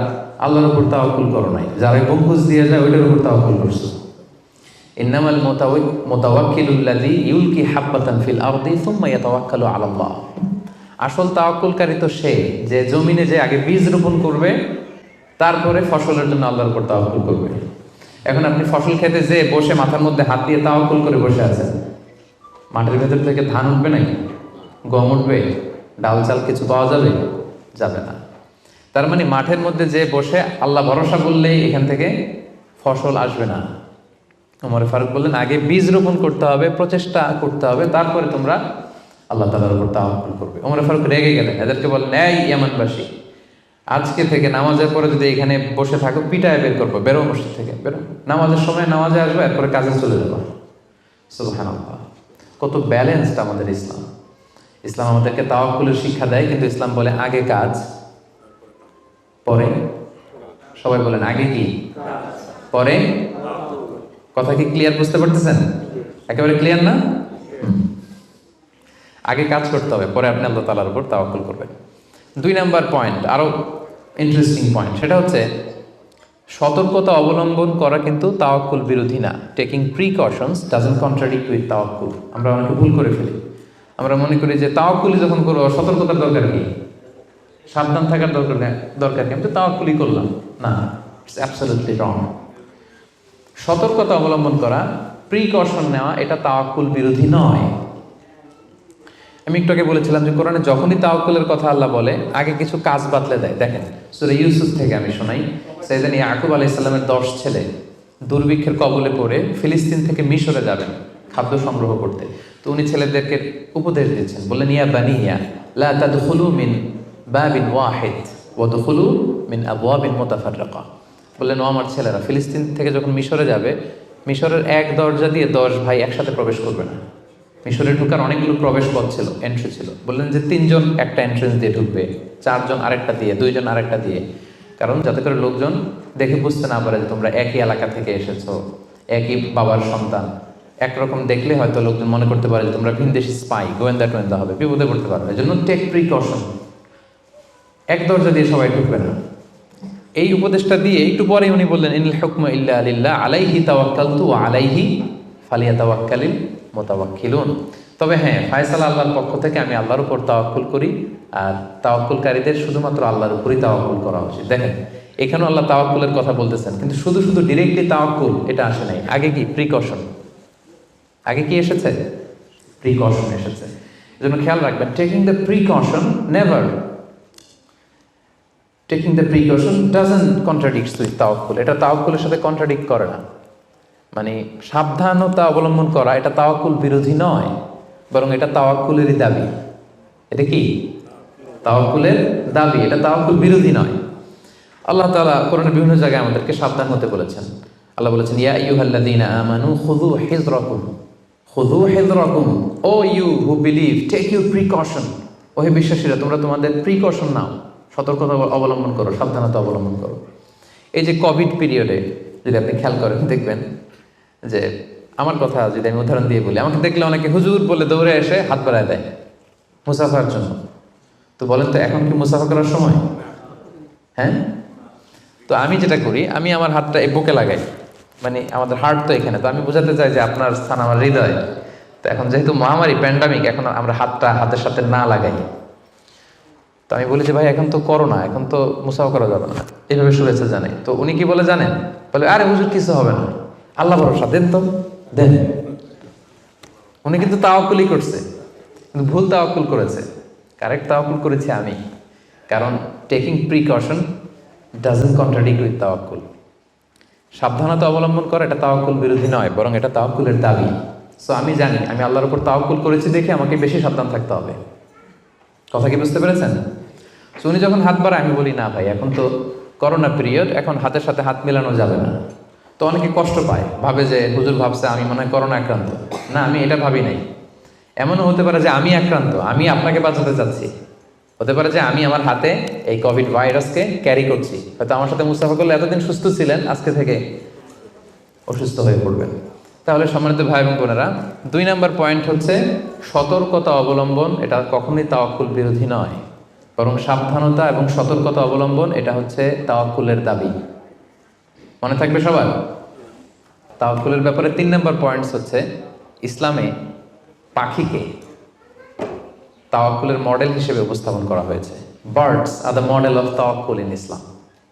আল্লাহর উপর তাওয়াক্কুল করো নাই, যারা গম্বুজ দিয়ে যায় ওইটার উপর তাওয়াক্কুল করছো। ইন্নামাল মুতাওয়াক্কিলুল্লাযী ইউলকি হাব্বাতান ফিল আরদি সুম্মা ইয়াতাওয়াক্কালু আলাল্লাহ। আসল তাওয়াক্কুলকারী তো সে, যে জমিনে যে আগে বীজ রোপণ করবে, তারপরে ফসলের জন্য আল্লাহর উপর তাওয়াক্কুল করবে। এখন আপনি ফসল খেতে যে বসে মাথার মধ্যে হাত দিয়ে তাওয়াক্কুল করে বসে আছেন, মাটির ভেতর থেকে ধান উঠবে নাকি? গম উঠবে? ডাল চাল কিছু পাওয়া যাবে? যাবে না। তার মানে মাঠের মধ্যে যে বসে আল্লাহ ভরসা করলেই এখান থেকে ফসল আসবে না। ওমর ফারুক বললেন, আগে বীজ রোপণ করতে হবে, প্রচেষ্টা করতে হবে, তারপরে তোমরা আল্লাহ তাআলার উপর তাওয়াক্কুল করবে। ওমর ফারুক রেগে গেলেন, এদেরকে বললেন, এই ইয়ামানবাসী, আজকে থেকে নামাজের পরে যদি এখানে বসে থাকো পিটায় বের করবো, বেরো মসজিদ থেকে, বেরো। নামাজের সময় নামাজে আসবে, এরপরে কাজে চলে যাবো। সুবহানাল্লাহ, কত ব্যালেন্সড আমাদের ইসলাম। ইসলাম আমাদেরকে তাওয়াক্কুলের শিক্ষা দেয়, কিন্তু ইসলাম বলে আগে কাজ পরে। সবাই বলেন আগে কি পরে? কথা কি ক্লিয়ার, বুঝতে পারতেছেন? একেবারে ক্লিয়ার না? আগে কাজ করতে হবে, পরে আপনি আল্লাহ তাআলার উপর তাওয়াক্কুল করবেন। 2 নাম্বার পয়েন্ট, আরো ইন্টারেস্টিং পয়েন্ট, সেটা হচ্ছে সতর্কতা অবলম্বন করা কিন্তু তাওয়াক্কুল বিরোধী না। Taking precautions doesn't contradict with তাওয়াক্কুল। আমরা অনেকে ভুল করে ফেলি, আমরা মনে করি যে তাওয়াক্কুলই যখন করবো সতর্কতার দরকার কি, সাবধান থাকার দরকার কি, আমি তো তাওয়াক্কুলই করলাম। না, ইটস অ্যাবসলিউটলি রং। সতর্কতা অবলম্বন করা, প্রিকশন নেওয়া, এটা তাওয়াক্কুল বিরোধী নয়। আমি একটু আগে বলেছিলাম যে কোরআনে যখনই তাওয়াক্কুলের কথা আল্লাহ বলে, আগে কিছু কাজ বাতলে দেয়। দেখেন সূরা ইউসুফ থেকে আমি শোনাই, সাইয়েদনা ইয়াকুব আলাইহিস সালামের 10 ছেলে দুর্ভিক্ষের কবলে পড়ে ফিলিস্তিন থেকে মিশরে যাবেন খাদ্য সংগ্রহ করতে। তো উনি ছেলেদেরকে উপদেশ দিয়েছেন, বললেন, ইয়া বানিয়া লা তাদখুলু মিন বাবিন ওয়াহিদ ওয়াদখুলু মিন আবওয়াবিন মুতাফাররাকা। বললেন, ও আমার ছেলেরা, ফিলিস্তিন থেকে যখন মিশরে যাবে, মিশরের এক দরজা দিয়ে 10 ভাই একসাথে প্রবেশ করবে না। মিশরে ঢুকার অনেকগুলো প্রবেশ পথ ছিল, এন্ট্রি ছিল। বললেন যে 3 জন একটা এন্ট্রেন্স দিয়ে ঢুকবে, 4 জন আরেকটা দিয়ে, 2 জন আরেকটা দিয়ে, কারণ যাতে করে লোকজন দেখে বুঝতে না পারে যে তোমরা একই এলাকা থেকে এসেছো, একই বাবার সন্তান। একরকম দেখলে হয়তো লোকজন মনে করতে পারে যে তোমরা ভিনদেশি স্পাই, গোয়েন্দা হবে, বিপদে পড়তে পারবে। এই জন্য টেক প্রিকশন, এক দরজা দিয়ে সবাই ঢুকবে না। এই উপদেশটা দিয়ে একটু পরে উনি বললেন, ইনিল হুকমু ইল্লা লিল্লাহ আলাইহি তাওয়াক্কালতু ওয়া আলাইহি ফালিয়াতাওয়াক্কালিল মুতাওয়াক্কিলুন। তবে হ্যাঁ, ফায়সালা আল্লাহর পক্ষ থেকে, আমি আল্লাহর উপর তাওয়াক্কুল করি, আর তাওয়াক্কুলকারীদের শুধুমাত্র আল্লাহর উপরই তাওয়াক্কুল করা উচিত। দেখেন এখানেও আল্লাহ তাওয়াক্কুলের কথা বলতেছেন, কিন্তু শুধু ডিরেক্টলি তাওয়াক্কুল এটা আসে নাই। আগে কি প্রিকশন, আগে কি এসেছে? প্রিকশন এসেছে। এজন্য খেয়াল রাখবেন, taking the precaution never, taking the precaution doesn't contradicts with তাওয়াক্কুল। এটা তাওয়াক্কুলের সাথে কন্ট্রাডিক্ট করে না। মানে সাবধানতা অবলম্বন করা এটা তাওয়াক্কুল বিরোধী নয়, বরং এটা তাওয়াক্কুলেরই দাবি। এটা কি তাওয়াক্কুলের দাবি, এটা তাওয়াক্কুল বিরোধী নয়। আল্লাহ তাআলা কোরআনের বিভিন্ন জায়গায় আমাদেরকে সাবধান হতে বলেছেন। আল্লাহ বলেছেন, ইয়া আইয়ুহাল্লাযীনা আমানু খুযু হিযরাকুম, O you who believe, take your precaution. ও হে বিশ্বাসীরা, তোমরা তোমাদের প্রিকশন নাও, সতর্কতা অবলম্বন করো, সাবধানতা অবলম্বন করো। এই যে কোভিড পিরিয়ডে যদি আপনি খেয়াল করেন, দেখবেন যে, আমার কথা যদি আমি উদাহরণ দিয়ে বলি, আমাকে দেখলে অনেকে হুজুর বলে দৌড়ে এসে হাত বাড়ায় দেয় মুসাফার জন্য। তো বলেন তো, এখন কি মুসাফা করার সময়? হ্যাঁ। তো আমি যেটা করি, আমি আমার হাতটা এই বুকে লাগাই, মানে আমাদের হার্ট তো এখানে, তো আমি বোঝাতে চাই যে আপনার স্থান আমার হৃদয়। তো এখন যেহেতু মহামারী, প্যান্ডামিক, এখন আমরা হাতটা হাতের সাথে না লাগাই। তো আমি বলি যে, ভাই এখন তো করোনা, এখন তো মুসাফা করা যাবে না, এইভাবে শুনেছে জানে। তো উনি কি বলে জানেন? বলে, আরে হুজুর কিছু হবে না, আল্লাহ ভরসা, দেন তো দেন। উনি কিন্তু তাওয়াক্কুলই করছে, কিন্তু ভুল তাওয়াক্কুল করেছে, কারেক্ট তাওয়াক্কুল করেছি আমি। কারণ taking precaution doesn't contradict with তাওয়াক্কুল। সাবধানতা অবলম্বন করা এটা তাওয়াক্কুল বিরোধী নয়, বরং এটা তাওয়াক্কুলের দাবি। সো আমি জানি আমি আল্লাহর উপর তাওয়াক্কুল করেছি দেখে আমাকে বেশি সাবধান থাকতে হবে। কথা কি বুঝতে পেরেছেন? সো উনি যখন হাত বাড়ায় আমি বলি না ভাই, এখন তো করোনা পিরিয়ড, এখন হাতের সাথে হাত মেলানো যাবে না। তো অনেকে কষ্ট পায়, ভাবে যে হুজুর ভাবছে আমি মনে হয় করোনা আক্রান্ত। না, আমি এটা ভাবি নাই। এমনও হতে পারে যে আমি আক্রান্ত, আমি আপনাকে বাঁচাতে চাচ্ছি। হতে পারে যে আমি আমার হাতে এই কোভিড ভাইরাসকে ক্যারি করছি। হয়তো আমার সাথে মুস্তাফা করলে এতদিন সুস্থ ছিলেন, আজকে থেকে অসুস্থ হয়ে পড়বেন। তাহলে সম্মানিত ভাই এবং বোনেরা, 2 নম্বর পয়েন্ট হচ্ছে সতর্কতা অবলম্বন। এটা কখনোই তাওয়াক্কুল বিরোধী নয়, বরং সাবধানতা এবং সতর্কতা অবলম্বন এটা হচ্ছে তাওয়াক্কুলের দাবি। মনে থাকবে সবার? তাওয়াক্কুলের ব্যাপারে 3 নম্বর পয়েন্টস হচ্ছে ইসলামে পাখিকে তাওয়াক্কুলের মডেল হিসেবে উপস্থাপন করা হয়েছে। Birds are the model of তাওয়াক্কুল ইন ইসলাম।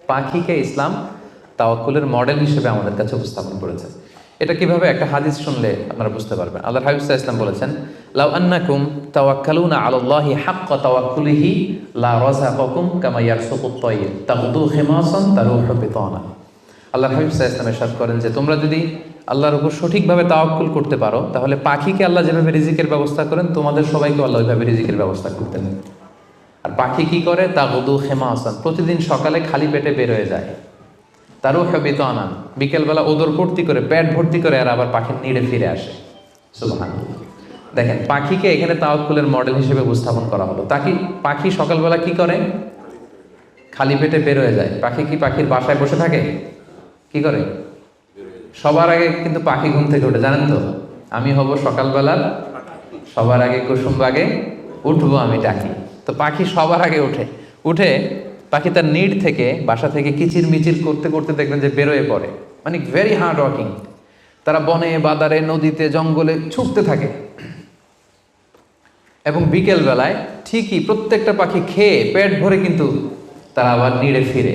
পাখিকে ইসলাম তাওয়াক্কুলের মডেল হিসেবে আমাদের কাছে উপস্থাপন করেছে। এটা কিভাবে? একটা হাদিস শুনলে আপনারা বুঝতে পারবেন। আল্লাহর হাবিব সাল্লাল্লাহু আলাইহি ওয়াসাল্লাম বলেছেন, লাউ আন্নাকুম তাওয়াক্কালুনা আলাল্লাহি হাক্কা তাওয়াক্কুলিহি লা রাযাকাকুম কামা ইয়ারসুকুত তায়র তাগদু খিমাসান তারুহু বিতানা। আল্লাহর হাবিব সাল্লাল্লাহু আলাইহি ওয়াসাল্লাম ইরশাদ করেন যে তোমরা যদি আল্লাহর উপর সঠিকভাবে তাওয়াক্কুল করতে পারো, তাহলে পাখিকে আল্লাহ যেভাবে রিজিকের ব্যবস্থা করেন তোমাদের সবাইকে আল্লাহ ওইভাবে রিজিকের ব্যবস্থা করতেন। আর পাখি কি করে? তাগদু খিমাসান, প্রতিদিন সকালে খালি পেটে বের হয়ে যায়। তারুহু বিতানা, বিকেলবেলা ওদর ভর্তি করে, পেট ভর্তি করে, আর আবার পাখির নিড়ে ফিরে আসে। সুবহানাল্লাহ। দেখেন, পাখিকে এখানে তাওয়াক্কুলের মডেল হিসেবে উপস্থাপন করা হলো। পাখি সকালবেলা কি করে? খালি পেটে বের হয়ে যায়। পাখি কি পাখির বাসায় বসে থাকে? কি করে? সবার আগে কিন্তু পাখি ঘুম থেকে ওঠে, জানেন তো? আমি হব সকালবেলার সবার আগে কুসুম বাগে উঠবো আমি ডাকি। তো পাখি সবার আগে উঠে পাখি তার নিড থেকে, বাসা থেকে কিচির মিচির করতে করতে দেখবেন যে বেরোয় পড়ে। মানে ভেরি হার্ড ওয়ার্কিং। তারা বনে, বাদারে, নদীতে, জঙ্গলে ছুটতে থাকে। এবং বিকেল বেলায় ঠিকই প্রত্যেকটা পাখি খেয়ে পেট ভরে কিন্তু তারা আবার নিড়ে ফিরে।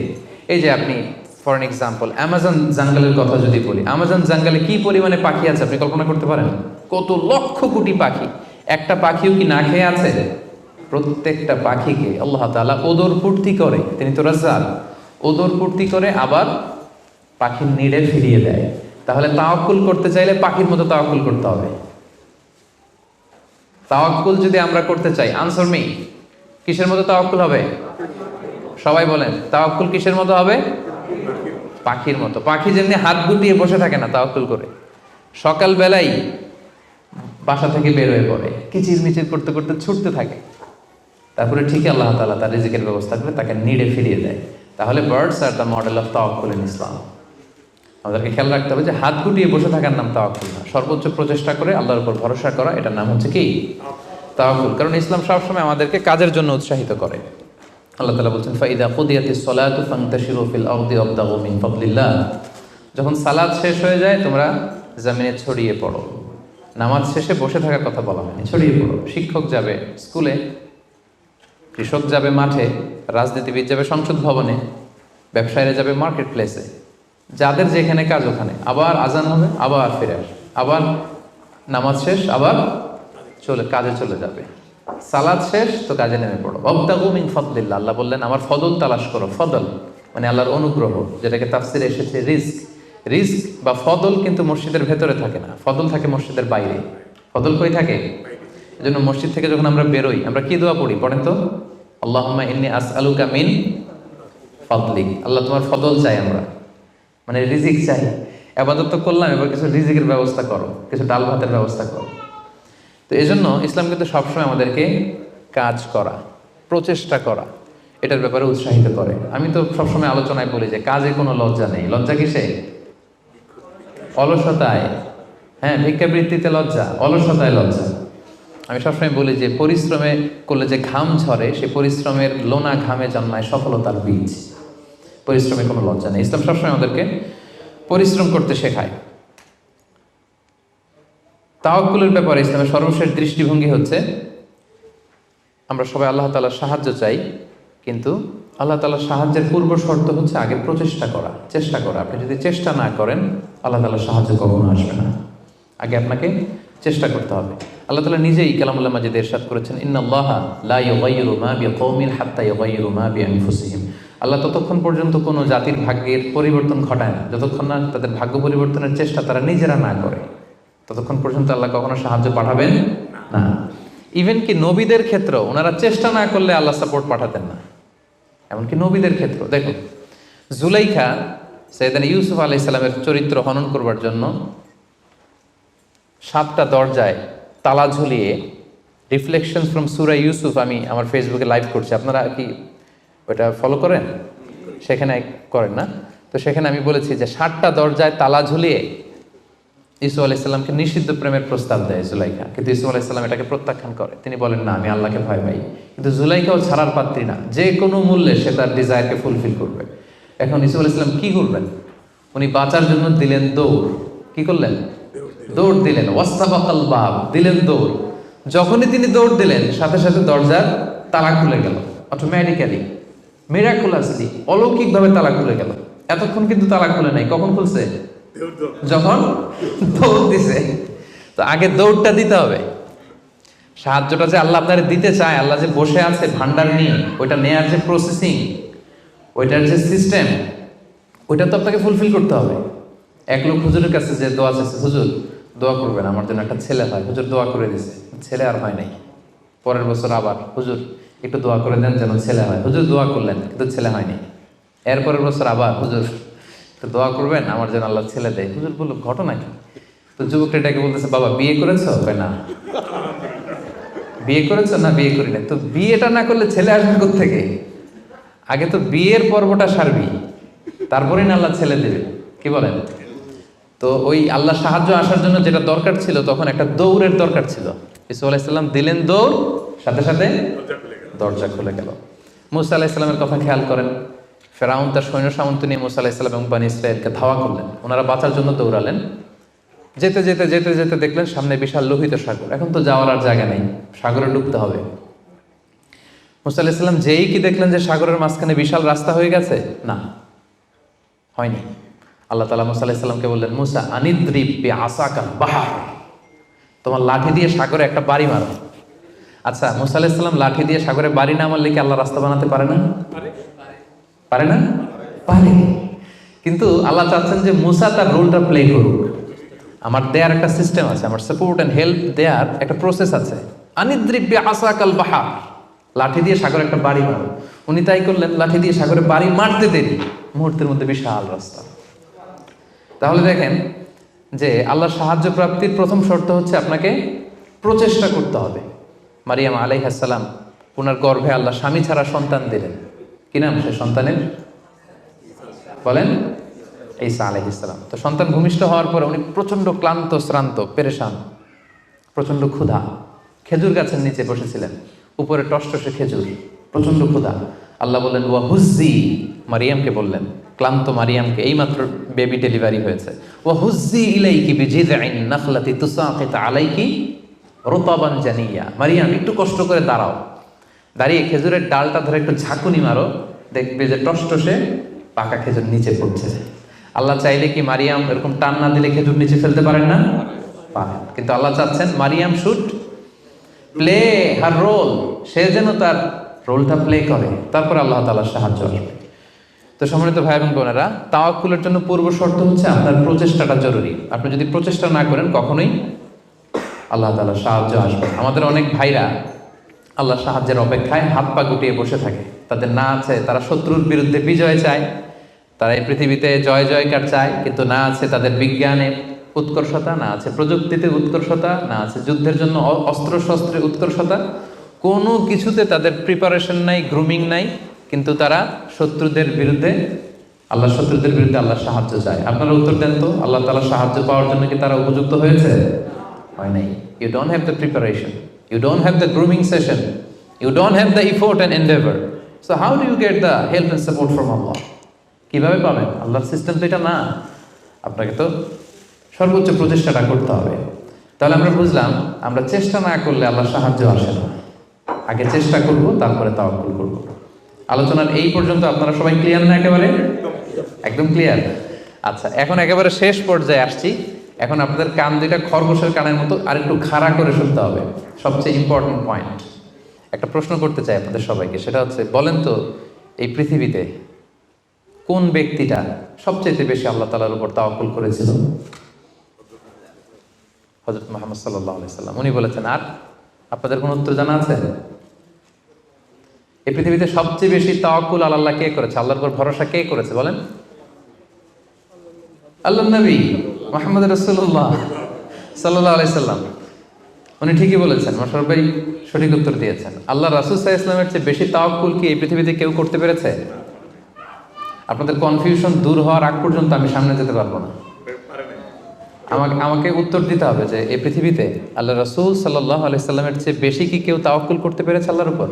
এই যে আপনি ফর এন এক্সাম্পল অ্যামাজন জঙ্গলের কথা যদি বলি, অ্যামাজন জঙ্গলে কি পরিমাণে পাখি আছে আপনি কল্পনা করতে পারেন? কত লক্ষ কোটি পাখি। একটা পাখিও কি না খেয়ে আছে? প্রত্যেকটা পাখিকে আল্লাহ তাআলা ওদর পূর্তি করে, তিনি তো রাজ্জাক, ওদর পূর্তি করে আবার পাখির নিড়ে ফিরিয়ে দেয়। তাহলে তাওয়াক্কুল করতে চাইলে পাখির মতো তাওয়াক্কুল করতে হবে। তাওয়াক্কুল যদি আমরা করতে চাই, আনসার মি, কিসের মতো তাওয়াক্কুল হবে? সবাই বলেন, তাওয়াক্কুল কিসের মতো হবে? পাখির মতো। পাখি যেমনি হাত গুটিয়ে বসে থাকে না তাওয়াক্কুল করে, সকালবেলাই বাসা থেকে বের হয়ে পড়ে, কিচির মিচির করতে করতে ছুটতে থাকে, তারপরে ঠিকই আল্লাহ তাআলা তার রিজিকের ব্যবস্থা করে তাকে নিড়ে ফিরিয়ে দেয়। তাহলে birds are the model of তাওয়াক্কুল ইন ইসলাম। আমাদেরকে খেয়াল রাখতে হবে যে হাত গুটিয়ে বসে থাকার নাম তাওয়াক্কুল না, সর্বোচ্চ প্রচেষ্টা করে আল্লাহর উপর ভরসা করা, এটার নাম হচ্ছে কি? তাওয়াক্কুল। কারণ ইসলাম সবসময় আমাদেরকে কাজের জন্য উৎসাহিত করে। আল্লাহ তাআলা বলছেন, ফাইদা কুদিয়াতিস সালাতু ফান্তাশিরু ফিল আরদি ওয়াবতাগু মিন ফাদলিল্লাহ। যখন সালাত শেষ হয়ে যায় তোমরা জমিনে ছড়িয়ে পড়ো। নামাজ শেষে বসে থাকার কথা বলা হয়নি, ছড়িয়ে পড়ো। শিক্ষক যাবে স্কুলে, কৃষক যাবে মাঠে, রাজনীতিবিদ যাবে সংসদ ভবনে, ব্যবসায়ীরা যাবে মার্কেট প্লেসে, যাদের যেখানে কাজ ওখানে। আবার আজান হবে, আবার ফিরে আসবে, আবার নামাজ শেষ, আবার কাজে চলে যাবে। সালাত শেষ তো কাজে নেমে পড়ো। ওয়াবতাগু মিন ফাদলিল্লাহ, আল্লাহ বললেন আমার ফদল তালাশ করো। ফদল মানে আল্লাহর অনুগ্রহ, যেটাকে তাফসিরে এসেছে রিজক। রিজক বা ফদল কিন্তু মসজিদের ভেতরে থাকে না, ফদল থাকে মসজিদের বাইরে। ফদল কই থাকে? এজন্য মসজিদ থেকে যখন আমরা বেরোই আমরা কি দোয়া পড়ি? পড়েন তো, আল্লাহুম্মা ইন্নী আসআলুকা মিন ফাদলিক। আল্লাহ তোমার ফদল চাই আমরা, মানে রিজিক চাই। ইবাদত তো করলাম, এবার কিছু রিজিকের ব্যবস্থা করো, কিছু ডাল ভাতের ব্যবস্থা করো। তো এজন্য ইসলাম কিন্তু সবসময় আমাদেরকে কাজ করা, প্রচেষ্টা করা, এটার ব্যাপারে উৎসাহিত করে। আমি তো সবসময় আলোচনায় বলি যে কাজে কোনো লজ্জা নেই। লজ্জা কিসে? অলসতায়। হ্যাঁ, ভিক্ষাবৃত্তিতে লজ্জা, অলসতায় লজ্জা। আমি সবসময় বলি যে পরিশ্রমে করলে যে ঘাম ঝরে, সে পরিশ্রমের লোনা ঘামে জন্মায় সফলতার বীজ। পরিশ্রমে কোনো লজ্জা নেই। ইসলাম সবসময় আমাদেরকে পরিশ্রম করতে শেখায়। তাওয়াক্কুলের ব্যাপারে ইসলামের সর্বশেষ দৃষ্টিভঙ্গি হচ্ছে আমরা সবাই আল্লাহ তাআলার সাহায্য চাই, কিন্তু আল্লাহ তাআলার সাহায্যের পূর্ব শর্ত হচ্ছে আগে প্রচেষ্টা করা, চেষ্টা করা। আপনি যদি চেষ্টা না করেন আল্লাহ তাআলার সাহায্য কখনো আসবে না। আগে আপনাকে চেষ্টা করতে হবে। আল্লাহ তাআলা নিজেই কালামুল্লাহ মাজিদে ইরশাদ করেছেন, ইন্নাল্লাহা লা ইউগাইয়িরু মা বিকওমিন হাত্তা ইউগাইয়িরু মা বিআনফুসিহিম। আল্লাহ ততক্ষণ পর্যন্ত কোনো জাতির ভাগ্যের পরিবর্তন ঘটায় না যতক্ষণ না তাদের ভাগ্য পরিবর্তনের চেষ্টা তারা নিজেরা না করে, ততক্ষণ পর্যন্ত আল্লাহ কখনো সাহায্য পাঠাবেন না। ইভেন কি নবীদের ক্ষেত্রেও ওনারা চেষ্টা না করলে আল্লাহ সাপোর্ট পাঠাতেন না। এমনকি নবীদের ক্ষেত্র দেখুন, জুলাইখা সাইয়েদানা ইউসুফ আলাইহিস সালামের চরিত্র হনন করবার জন্য 7টা দরজায় তালা ঝুলিয়ে, রিফ্লেকশন ফ্রম সূরা ইউসুফ আমি আমার ফেসবুকে লাইভ করছি, আপনারা কি ওটা ফলো করেন? সেখানে করেন না? তো সেখানে আমি বলেছি যে 7টা দরজায় তালা ঝুলিয়ে ইউসুফ আলাইহিস সালামকে নিষিদ্ধ প্রেমের প্রস্তাব দেয় জুলাইখা, কিন্তু ইউসুফ আলাইহিস সালাম এটাকে প্রত্যাখ্যান করে। তিনি বলেন, না, আমি আল্লাহকে ভয় পাই। কিন্তু জুলাইখাও ছাড়ার পাত্রী না, যে কোনো মূল্যে সে তার ডিজায়ারকে ফুলফিল করবে। এখন ইউসুফ আলাইহিস সালাম কি করবেন? উনি বাঁচার জন্য দিলেন দৌড়। কি করলেন? দৌড় দিলেন। ওয়াস্তাবাকাল বাব, দিলেন দৌড়। যখনই তিনি দৌড় দিলেন সাথে সাথে দরজার তালা খুলে গেল, অটোমেটিক্যালি, মিরাকুলাসলি, অলৌকিকভাবে তালা খুলে গেল। এতক্ষণ কিন্তু তালা খুলে নাই। কখন খুলছে? যখন দৌড় দিছে। তো আগে দৌড়টা দিতে হবে। সাহায্যটা যে আল্লাহ আপনার দিতে চায়, আল্লাহ যে বসে আছে ভান্ডার নিয়ে, ওইটা নেয়ার যে প্রসেসিং, ওইটার যে সিস্টেম, ওইটা তো আপনাকে ফুলফিল করতে হবে। এক লোক হুজুরের কাছে যে দোয়া চাইছে, হুজুর দোয়া করবেন আমার জন্য একটা ছেলে হয়। হুজুর দোয়া করে দিছে, ছেলে আর হয় নাই। পরের বছর আবার, হুজুর একটু দোয়া করে দেন যেন ছেলে হয়। হুজুর দোয়া করলেন, কিন্তু ছেলে হয়নি। এরপরের বছর আবার, হুজুর তো দোয়া করবেন আমার যেন আল্লাহ ছেলে দেয়। হুজুর বললো, ঘটনা কি? তো যুবকটা এটাকে বলতেছে, বাবা বিয়ে করেছো? না। বিয়ে করেছো? না, বিয়ে করি না। তো বিয়েটা না করলে ছেলে আসবে কোত্থেকে? আগে তো বিয়ের পর্বটা সারবি, তারপরে না আল্লাহ ছেলে দেবে। কি বলেন? তো ওই আল্লাহ সাহায্য আসার জন্য যেটা দরকার ছিল, তখন একটা দৌড়ের দরকার ছিল। ইউসুফ আলাইহিস সালাম দিলেন দৌড়, সাথে সাথে দরজা খুলে গেল। মুসা আলাইহিস সালামের কথা খেয়াল করেন। ফেরাউন তার সৈন্য সামন্ত নিয়ে মুসা আলাইহিস সালাম এবং বনী ইসরাঈলকে ধাওয়া করলেন। ওনারা বাঁচার জন্য দৌড়ালেন। যেতে যেতে যেতে যেতে দেখলেন সামনে বিশাল লোহিত সাগর। এখন তো যাওয়ার আর জায়গা নেই, সাগরে ডুবতে হবে। মুসা আলাইহিস সালাম যেই কি দেখলেন যে সাগরের মাঝখানে বিশাল রাস্তা হয়ে গেছে, না, হয়নি। আল্লাহ তাআলা মুসা আলাইহিস সালামকে বললেন, মুসা আনিদ্রিব বিআসাকাল বাহর, তোমার লাঠি দিয়ে সাগরে একটা বাড়ি মারো। আচ্ছা, মুসা আলাইহিস সালাম লাঠি দিয়ে সাগরে বাড়ি না মারলে কি আল্লাহ রাস্তা বানাতে পারে না? পারে না? পারে। কিন্তু আল্লাহ চাচ্ছেন যে মুসা তার রোলটা প্লে করুক। আমার দেয়ার একটা সিস্টেম আছে, আমার সাপোর্ট অ্যান্ড হেল্প দেয়ার একটা প্রসেস আছে। আনিদ্রিব বিআসাকাল বাহর, লাঠি দিয়ে সাগরে একটা বাড়ি মারো। উনি তাই করলেন, লাঠি দিয়ে সাগরে বাড়ি মারতে দেরি, মুহূর্তের মধ্যে বিশাল রাস্তা। তাহলে দেখেন যে আল্লাহর সাহায্য প্রাপ্তির প্রথম শর্ত হচ্ছে আপনাকে প্রচেষ্টা করতে হবে। মারিয়াম আলাইহিস সালাম, ওনার গর্ভে আল্লাহ স্বামী ছাড়া সন্তান দিলেন। কি নাম সে সন্তানের? বলেন, ঈসা আলাইহিস সালাম। তো সন্তান ভূমিষ্ঠ হওয়ার পরে উনি প্রচন্ড ক্লান্ত, শ্রান্ত, পেরেশান, প্রচন্ড ক্ষুধা। খেজুর গাছের নিচে বসেছিলেন, উপরে টসটসে খেজুর, প্রচন্ড ক্ষুধা। আল্লাহ বললেন, ওয়া হুজ্জি, মারিয়ামকে বললেন, ক্লান্ত মারিয়ামকে, এইমাত্র বেবি ডেলিভারি হয়েছে, ওয়া হুজ্জি ইলাইকি বিজিযআইন নাখলাতি তুসাকিত আলাইকি রুতাবান জানিয়া, মারিয়াম একটু কষ্ট করে দাঁড়াও, দাঁড়িয়ে খেজুরের ডালটা ধরে একটু ঝাঁকুনি মারো, দেখবে যে টসটসে পাকা খেজুর নিচে পড়ছে। আল্লাহ চাইলে কি মারিয়াম এরকম টান না দিলে খেজুর নিচে ফেলতে পারেন না? পারেন। কিন্তু আল্লাহ চাচ্ছেন Maryam should play her role, সে যেন তার রোলটা প্লে করে, তারপর আল্লাহ তাআলার সাহায্য আসবে। তো সম্মানিত ভাই এবং বোনেরা, তাওয়াক্কুলের জন্য পূর্ব শর্ত হচ্ছে আপনার প্রচেষ্টাটা জরুরি। আপনি যদি প্রচেষ্টা না করেন কখনোই আল্লাহ তাআলার সাহায্য আসবে। আমাদের অনেক ভাইরা আল্লাহর সাহায্যের অপেক্ষায় হাত পা গুটিয়ে বসে থাকে। তাদের না আছে তারা শত্রুর বিরুদ্ধে বিজয় চায়, তারা এই পৃথিবীতে জয় জয়কার চায়, কিন্তু না আছে তাদের বিজ্ঞানে উৎকর্ষতা, না আছে প্রযুক্তিতে উৎকর্ষতা, না আছে যুদ্ধের জন্য অস্ত্র শস্ত্রে উৎকর্ষতা, কোনো কিছুতে তাদের প্রিপারেশন নাই, গ্রুমিং নাই, কিন্তু তারা শত্রুদের বিরুদ্ধে, আল্লাহর শত্রুদের বিরুদ্ধে আল্লাহর সাহায্য চায়। আপনারা উত্তর দেন তো, আল্লাহ তাআলার সাহায্য পাওয়ার জন্য কি তারা উপযুক্ত হয়েছে? হয় নাই। You don't have the preparation, you don't have the grooming session, you don't have the effort and endeavor, so how do you get the help and support from Allah? কিভাবে পাবেন? আল্লাহর সিস্টেম তো এটা না, আপনাকে তো সর্বোচ্চ প্রচেষ্টাটা করতে হবে। তাহলে আমরা বুঝলাম, আমরা চেষ্টা না করলে আল্লাহর সাহায্য আসে না। আগে চেষ্টা করব, তারপরে তাওয়াক্কুল করব। আলোচনার এই পর্যন্ত আপনারা সবাই ক্লিয়ার না? একেবারে একদম ক্লিয়ার। আচ্ছা, এখন একেবারে শেষ পর্যায়ে আসছি। এখন আপনাদের কান দুইটা খরগোশের কানের মতো আর একটু খাড়া করে শুনতে হবে, সবচেয়ে ইম্পর্টেন্ট পয়েন্ট। একটা প্রশ্ন করতে চাই আপনাদের সবাইকে, সেটা হচ্ছে বলেন তো এই পৃথিবীতে কোন ব্যক্তিটা সবচেয়ে বেশি আল্লাহ তাআলার উপর তাওয়াক্কুল করেছিল? হযরত মুহাম্মদ সাল্লাল্লাহু আলাইহি সাল্লাম। উনি বলেছেন। আর আপনাদের কোন উত্তর জানা আছে? এই পৃথিবীতে সবচেয়ে বেশি তাওয়াক্কুল আল্লাহ কে করেছে, আল্লাহর উপর ভরসা কে করেছে বলেন? আল্লাহর নবী মুহাম্মদ রাসূলুল্লাহ সাল্লাল্লাহু আলাইহি সাল্লাম। উনি ঠিকই বলেছেন, মোশাররফ ভাই সঠিক উত্তর দিয়েছেন। আল্লাহ রাসূল সাল্লাল্লাহু আলাইহি ওয়াসাল্লামের চেয়ে বেশি তাওয়াক্কুল কি এই পৃথিবীতে কেউ করতে পেরেছে? আপনাদের কনফিউশন দূর হওয়ার আগ পর্যন্ত আমি সামনে যেতে পারবো না। আমাকে উত্তর দিতে হবে যে এই পৃথিবীতে আল্লাহ রাসূল সাল্লাল্লাহু আলাইহি সাল্লামের চেয়ে বেশি কি কেউ তাওয়াক্কুল করতে পেরেছে আল্লাহর উপর?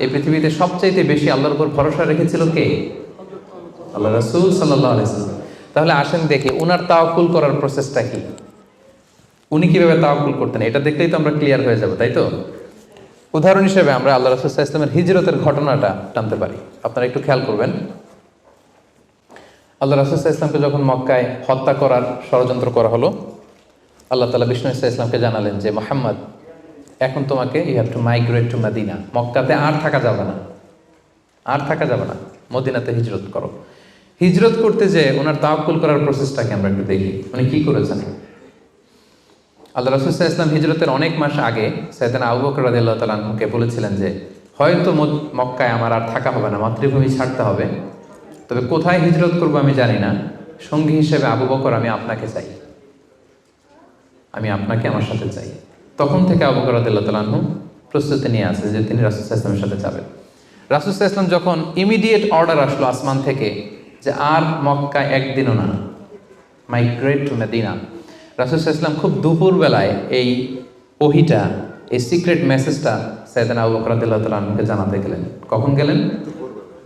এই পৃথিবীতে সবচাইতে বেশি আল্লাহর উপর ভরসা রেখেছিল কে? আল্লাহ রাসূল সাল্লাল্লাহু আলাইহি সাল্লাম। তাহলে আসেন দেখি উনার তাওয়াক্কুল করার প্রসেসটা কি, উনি কিভাবে তাওয়াক্কুল করতেন, এটা দেখলেই তো আমরা ক্লিয়ার হয়ে যাব, তাই তো? উদাহরণ হিসেবে আমরা আল্লাহ রাসূল সাল্লাল্লাহু আলাইহি ওয়াসাল্লামের হিজরতের ঘটনাটা টানতে পারি। আপনারা একটু খেয়াল করবেন। আল্লাহ রাসূল সাল্লাল্লাহু আলাইহি ওয়াসাল্লামকে যখন মক্কায় হত্যা করার ষড়যন্ত্র করা হলো, আল্লাহ তাআলা বিষ্ণু সাল্লাল্লাহু আলাইহি ওয়াসাল্লামকে জানালেন যে মুহাম্মদ, এখন তোমাকে you have to migrate to Medina. মক্কাতে আর থাকা যাবে না, আর থাকা যাবে না, মদিনাতে হিজরত করো। হিজরত করতে যে ওনার তাওয়াক্কুল করার প্রসেসটাকে আমরা একটু দেখি, উনি কি করেছেন। আল্লাহ রাসূল সাল্লাল্লাহু আলাইহি ওয়াসাল্লাম হিজরতের অনেক মাস আগে সাইয়েদনা আবু বকর রাদিয়াল্লাহু তাআলা আনহুকে বলেছিলেন যে হয়তো মক্কায় আমার আর থাকা হবে না, মাতৃভূমি ছাড়তে হবে, তবে কোথায় হিজরত করবো আমি জানি না, সঙ্গী হিসেবে আবু বকর আমি আপনাকে চাই, আমি আপনাকে আমার সাথে চাই। তখন থেকে আবু বকর রাদিয়াল্লাহু তাআলা আনহু প্রস্তুতি নিয়ে আছে যে তিনি রাসূল সাল্লাল্লাহু আলাইহি ওয়াসাল্লামের সাথে যাবেন। রাসূল সাল্লাল্লাহু আলাইহি ওয়াসাল্লাম যখন ইমিডিয়েট অর্ডার আসলো আসমান থেকে যে আর মক্কায় একদিনও না, মাইগ্রেট টু মদিনা, রাসূল সাল্লাল্লাহু আলাইহি ওয়াসাল্লাম খুব দুপুরবেলায় এই ওহিটা, এই সিক্রেট মেসেজটা সাইয়েদনা আবু বকর রাদিয়াল্লাহু তাআলা আনহুকে জানাতে গেলেন। কখন গেলেন?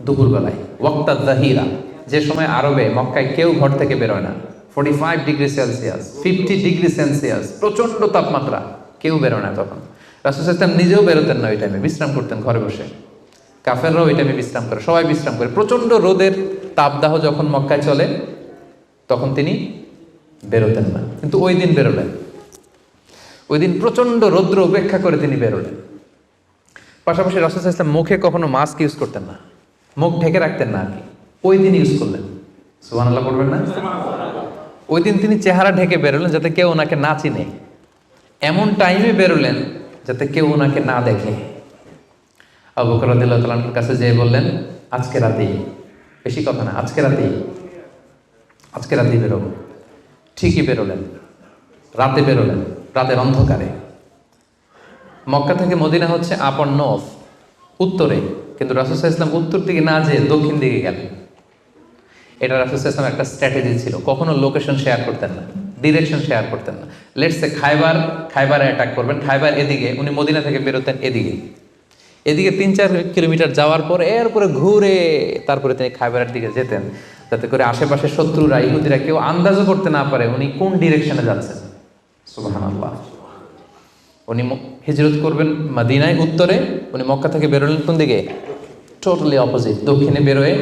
দুপুরবেলায়, ওয়াক্তা যাহিরা, যে সময় আরবে মক্কায় কেউ ঘর থেকে বেরোয় না। 45 ডিগ্রি সেলসিয়াস, 50 ডিগ্রি সেলসিয়াস, প্রচন্ড তাপমাত্রা, কেউ বেরোয় না তখন। রাসূল সাল্লাল্লাহু আলাইহি ওয়াসাল্লাম নিজেও বেরোতেন না ওই টাইমে, বিশ্রাম করতেন ঘরে বসে। কাফেররাও ওই টাইমে বিশ্রাম করে, সবাই বিশ্রাম করে। প্রচন্ড রোদের তাপদাহ যখন মক্কায় চলে তখন তিনি বেরোতেন না, কিন্তু ওই দিন বেরোলেন। ওই দিন প্রচন্ড রৌদ্র উপেক্ষা করে তিনি বেরোলেন। পাশাপাশি রাসূল সাল্লাল্লাহু আলাইহি ওয়াসাল্লাম মুখে কখনো মাস্ক ইউজ করতেন না, মুখ ঢেকে রাখতেন না আর কি, ওই দিন ইউজ করলেন। সুবহানাল্লাহ পড়বেন না? ওই দিন তিনি চেহারা ঢেকে বেরোলেন যাতে কেউ ওনাকে না চিনে, এমন টাইমে বেরোলেন যাতে কেউ ওনাকে না দেখে। আবু বকর রাদিয়াল্লাহু তাআলার কাছে যেয়ে বললেন আজকে রাতেই, বেশি কথা না, আজকে রাতেই বেরোবো। ঠিকই বেরোলেন, রাতে বেরোলেন, রাতের অন্ধকারে। মক্কা থেকে মদিনা হচ্ছে আপ অন নর্থ, উত্তরে, কিন্তু রাসূল সাল্লাল্লাহু আলাইহি ওয়াসাল্লাম উত্তর দিকে না যেয়ে দক্ষিণ দিকে গেলেন। এটা রাসূল সাল্লাল্লাহু আলাইহি ওয়াসাল্লাম একটা স্ট্র্যাটেজি ছিল, কখনো লোকেশন শেয়ার করতেন না, ডিরেকশন শেয়ার করতেন না। লেটস সে খাইবারে অ্যাটাক করবেন, খাইবার এদিকে, উনি মদিনা থেকে বেরোতেন এদিকে 3-4 কিলোমিটার যাওয়ার পর এরপরে ঘুরে তারপরে তিনি খাইবারের দিকে যেতেন, যাতে করে আশেপাশে শত্রুরা, ইহুদিরা কেউ আন্দাজও করতে না পারে উনি কোন ডিরেকশনে যাচ্ছেন। সুবহানাল্লাহ। উনি হিজরত করবেন মদিনায় উত্তরে, উনি মক্কা থেকে বেরোলেন কোন দিকে? টোটালি অপোজিট, দক্ষিণে বেরোয়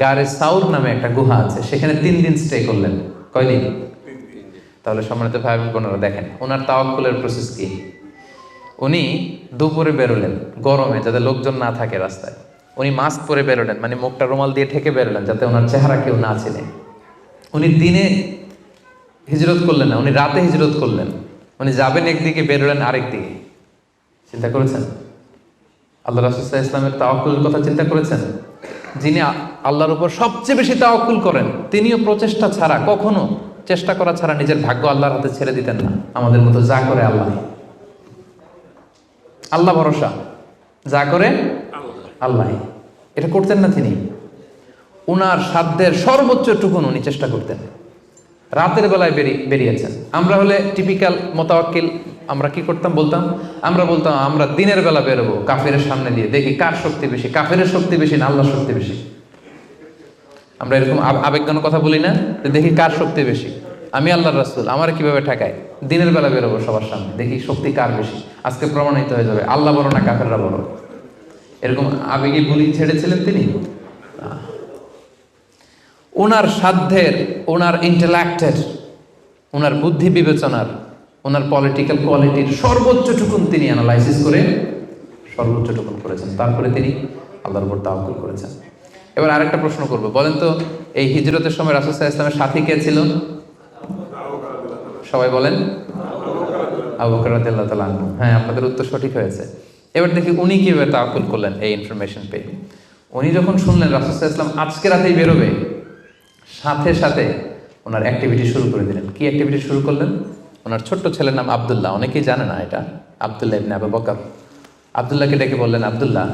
গারে সাউর নামে একটা গুহা আছে, সেখানে 3 দিন স্টে করলেন। কয়দিন? তাহলে সম্মানিত ভাই বোনেরা দেখেন ওনার তাওয়াক্কুলের প্রসেস কি। উনি দুপুরে বেরোলেন গরমে, যাতে লোকজন না থাকে রাস্তায়। উনি মাস্ক পরে বেরোলেন, মানে মুখটা রুমাল দিয়ে ঢেকে বেরোলেন যাতে ওনার চেহারা কেউ না চিনে। উনি দিনে হিজরত করলেন না, উনি রাতে হিজরত করলেন। উনি যাবেন একদিকে, বেরোলেন আরেক দিকে। চিন্তা করেছেন আল্লাহ রাসূল সাল্লাল্লাহু আলাইহি ওয়াসাল্লামের তাওয়াক্কুলের কথা? চিন্তা করেছেন? যিনি আল্লাহর উপর সবচেয়ে বেশি তাওয়াক্কুল করেন, তিনিও প্রচেষ্টা ছাড়া, কখনো চেষ্টা করা ছাড়া নিজের ভাগ্য আল্লাহর হাতে ছেড়ে দিতেন না। আমাদের মতো যা করে আল্লাহ ভরসা, যা করে আল্লাহ, এটা করতেন না তিনি। উনার সাধ্যের সর্বোচ্চটুকুন উনি চেষ্টা করতেন। রাতের বেলায় বেরিয়েছেন। আমরা হলে টিপিক্যাল মোতাওয়াক্কিল, আমরা কি করতাম? আমরা বলতাম আমরা দিনের বেলা বেরোবো কাফেরের সামনে দিয়ে, দেখি কার শক্তি বেশি, কাফেরের শক্তি বেশি না আল্লাহর শক্তি বেশি। আমরা এরকম আবেগঘন কথা বলি না, দেখি কার শক্তি বেশি, আমি আল্লাহর রাসূল, আমার কিভাবে ঠেকায়, দিনের বেলা বেরোবো সবার সামনে, দেখি শক্তি কার বেশি, আজকে প্রমাণিত হয়ে যাবে আল্লাহ বড় না কাফেররা বড়। এরকম আবেগী বুলি ছেড়েছিলেন তিনি। ওনার সাধ্যের, ওনার ইন্টেলেক্টের ওনার বুদ্ধি বিবেচনার, ওনার পলিটিক্যাল কোয়ালিটির সর্বোচ্চটুকুন তিনি অ্যানালাইসিস করে সর্বোচ্চটুকুন করেছেন, তারপরে তিনি আল্লাহর উপর তাওয়াক্কুল করেছেন। এবার আরেকটা প্রশ্ন করব, বলেন তো এই হিজরতের সময় রাসূল সাল্লাল্লাহু আলাইহি ওয়াসাল্লামের সাথী কে ছিল? সবাই বলেন আবু বকর রাদিয়াল্লাহু তাআলা আনহু। হ্যাঁ, আপনাদের উত্তর সঠিক হয়েছে। এবার দেখি উনি কিভাবে তাওয়াক্কুল করলেন এই ইনফরমেশন পেয়ে। উনি যখন শুনলেন রাসূল সাল্লাল্লাহু আলাইহি ওয়াসাল্লাম আজকে রাতেই বেরোবে, সাথে সাথে ওনার অ্যাক্টিভিটি শুরু করে দিলেন। কি অ্যাক্টিভিটি শুরু করলেন? ওনার ছোট্ট ছেলের নাম আব্দুল্লাহ, অনেকেই জানে না এটা, আব্দুল্লাহ ইবনে আবু বকর। আব্দুল্লাহকে ডেকে বললেন, আব্দুল্লাহ,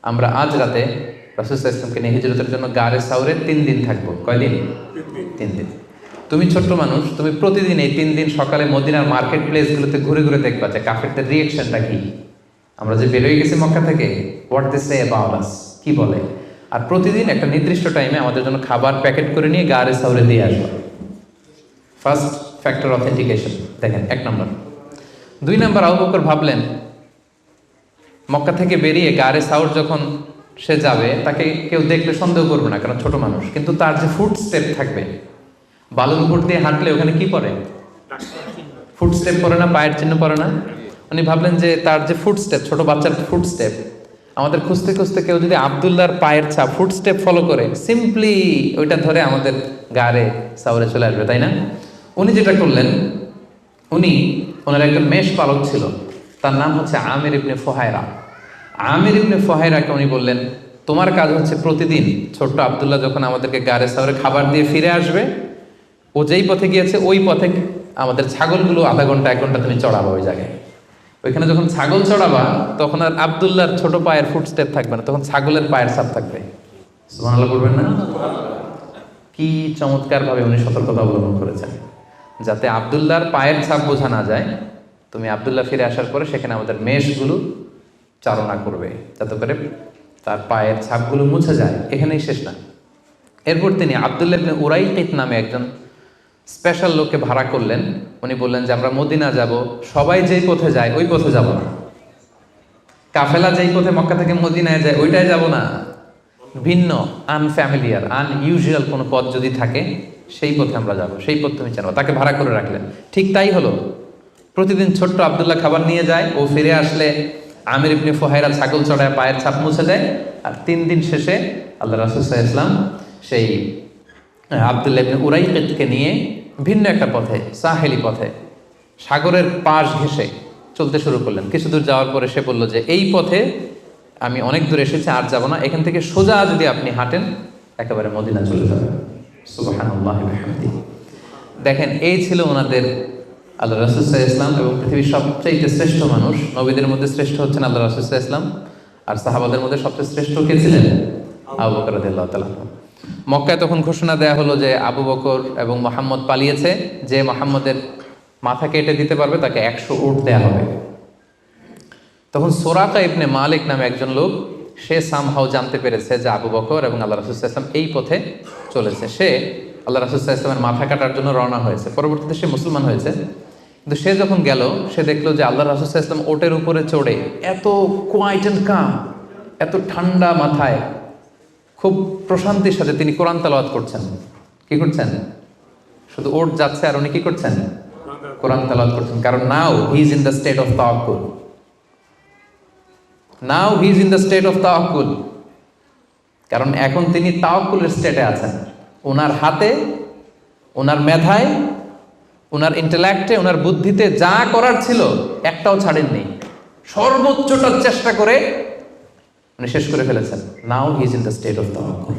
আমরা আজ রাতে রাসূল সাল্লাল্লাহু আলাইহি ওয়াসাল্লামকে নিয়ে হিজরতের জন্য গারে সাউরে 3 দিন থাকবো। কয়দিন? 3 দিন। তুমি ছোট্ট মানুষ, তুমি প্রতিদিন এই 3 দিন সকালে মদিনার মার্কেট প্লেসগুলোতে ঘুরে ঘুরে দেখবা যে কাফেরদের রিয়েকশনটা কি। আমরা যে বেরোয় গেছি মক্কা থেকে, what they say about us, কি বলে। আর প্রতিদিন একটা নির্দিষ্ট টাইমে আমাদের জন্য খাবার প্যাকেট করে নিয়ে গারে সাউরে দিয়ে আসবা। ফার্স্ট ফ্যাক্টর অথেন্টিকেশন দেখেন, 1 নম্বর। 2 নম্বর, আবু বকর ভাবলেন মক্কা থেকে বেরিয়ে গারে সাউর যখন সে যাবে তাকে কেউ দেখলে সন্দেহ করবে না, কারণ ছোট মানুষ। কিন্তু তার যে ফুট স্টেপ থাকবে, বালুর উপর দিয়ে হাঁটলে ওখানে কি পড়ে? ফুট স্টেপ পড়ে না, পায়ের চিহ্ন পড়ে না। উনি ভাবলেন যে তার যে ফুট স্টেপ, ছোট বাচ্চার ফুট স্টেপ, আমাদের খুঁজতে খুঁজতে কেউ যদি আব্দুল্লাহর পায়ের ছাপ ফুট স্টেপ ফলো করে, সিম্পলি ওইটা ধরে আমাদের গারে সাউরে চলে আসবে, তাই না? উনি যেটা করলেন, উনি ওনার একজন মেষ পালক ছিল, তার নাম হচ্ছে আমির ইবনে ফুহায়রা। আমির ইবনে ফুহায়রাকে উনি বললেন, তোমার কাজ হচ্ছে প্রতিদিন ছোট্ট আব্দুল্লাহ যখন আমাদেরকে গারে সাউরে খাবার দিয়ে ফিরে আসবে, ও যেই পথে গিয়েছে ওই পথে আমাদের ছাগলগুলো আধা ঘন্টা 1 ঘন্টা তুমি চড়াবা ওই জায়গায়। ওইখানে যখন ছাগল চড়াবা তখন আর আব্দুল্লাহর ছোট পায়ের ফুটস্টেপ থাকবে না, তখন ছাগলের পায়ের ছাপ থাকবে। সুবহানাল্লাহ বলবেন না? কি চমৎকার ভাবে উনি সতর্কতা অবলম্বন করেছেন, যাতে আব্দুল্লাহর পায়ের ছাপ বোঝা না যায়। তুমি আব্দুল্লাহ ফিরে আসার পরে সেখানে আমাদের মেষগুলো চারণা করবে, যাতে করে তার পায়ের ছাপগুলো মুছে যায়। এখানেই শেষ না। এরপর তিনি আব্দুল্লাহ ইবনে উরাইকিত নামে একজন স্পেশাল লোককে ভাড়া করলেন। উনি বললেন যে আমরা মদিনা যাব, সবাই যেই পথে যায় ওই পথে যাব না, কাফেলা যেই পথে মক্কা থেকে মদিনায় যায় ওইটাই যাব না, ভিন্ন আনফ্যামিলিয়ার আনইউজুয়াল কোনো পথ যদি থাকে সেই পথে আমরা যাব, সেই পথ তুমি জানো। তাকে ভাড়া করে রাখলেন। ঠিক তাই হলো। প্রতিদিন ছোট্ট আব্দুল্লাহ খাবার নিয়ে যায়, ও ফিরে আসলে আমির ইবনে ফুহায়রা ছাগল চড়ায় পায়ের ছাপ মুছে দেয়। আর 3 দিন শেষে আল্লাহ রাসূল সাল্লাল্লাহু আলাইহি ওয়াসাল্লাম সেই আব্দুল্লাহ ইবনে উরাইকিতকে নিয়ে ভিন্ন একটা পথে, সাহেলি পথে, সাগরের পাশ ঘেঁষে চলতে শুরু করলেন। কিছু দূর যাওয়ার পরে সে বলল যে এই পথে আমি অনেক দূর এসেছি, আর যাব না, এখান থেকে সোজা যদি আপনি হাঁটেন একেবারে মদিনা চলে যাবেন। সুবহানাল্লাহি ওয়া বিহামদিহি। দেখেন, এই ছিল ওনাদের আল্লাহ রাসূল সাল্লাল্লাহু আলাইহি ওয়াসাল্লাম, এবং পৃথিবীর সবচেয়ে শ্রেষ্ঠ মানুষ। নবীদের মধ্যে শ্রেষ্ঠ হচ্ছেন আল্লাহ রাসূল সাল্লাল্লাহু আলাইহি ওয়াসাল্লাম, আর সাহাবাদের মধ্যে সবচেয়ে শ্রেষ্ঠ কে ছিলেন? আবু বকর রাদিয়াল্লাহু তাআলা। মক্কায় তখন ঘোষণা দেয়া হলো যে আবু বকর এবং মুহাম্মদ পালিয়েছে, যে মুহাম্মদের মাথা কেটে দিতে পারবে তাকে 100 উট দেয়া হবে। তখন সুরাকা ইবনে মালিক নামে একজন লোক, সে সামহাও জানতে পেরেছে যে আবু বকর এবং আল্লাহ রাসূল সাল্লাল্লাহু আলাইহি ওয়াসাল্লাম এই পথে চলেছে। সে আল্লাহ রাসূল সাল্লাল্লাহু আলাইহি ওয়াসাল্লামের মাথা কাটার জন্য রওনা হয়েছে। পরবর্তীতে সে মুসলমান হয়েছে। কিন্তু সে যখন গেল, সে দেখলো যে আল্লাহ রাসূল সাল্লাল্লাহু আলাইহি ওয়াসাল্লাম ওটের উপরে চড়ে এত কোয়াইট অ্যান্ড কাম, এত ঠান্ডা মাথায় খুব প্রশান্তির সাথে তিনি কোরআন তেলাওয়াত করছেন। কি করছেন? শুধু ওট যাচ্ছে আর উনি কি করছেন? কোরআন তেলাওয়াত করছেন। কারণ now he is in the state of তাওয়াক্কুল। Now he is in the state of তাওয়াক্কুল। কারণ এখন তিনি তাওয়াক্কুলের স্টেটে আছেন। ওনার হাতে, ওনার মেধায়, ওনার ইন্টেলেক্টে, ওনার বুদ্ধিতে যা করার ছিল একটাও ছাড়েননি। সর্বোচ্চটা চেষ্টা করে উনি শেষ করে ফেলেছেন। Now he is in the state of তাওয়াক্কুল।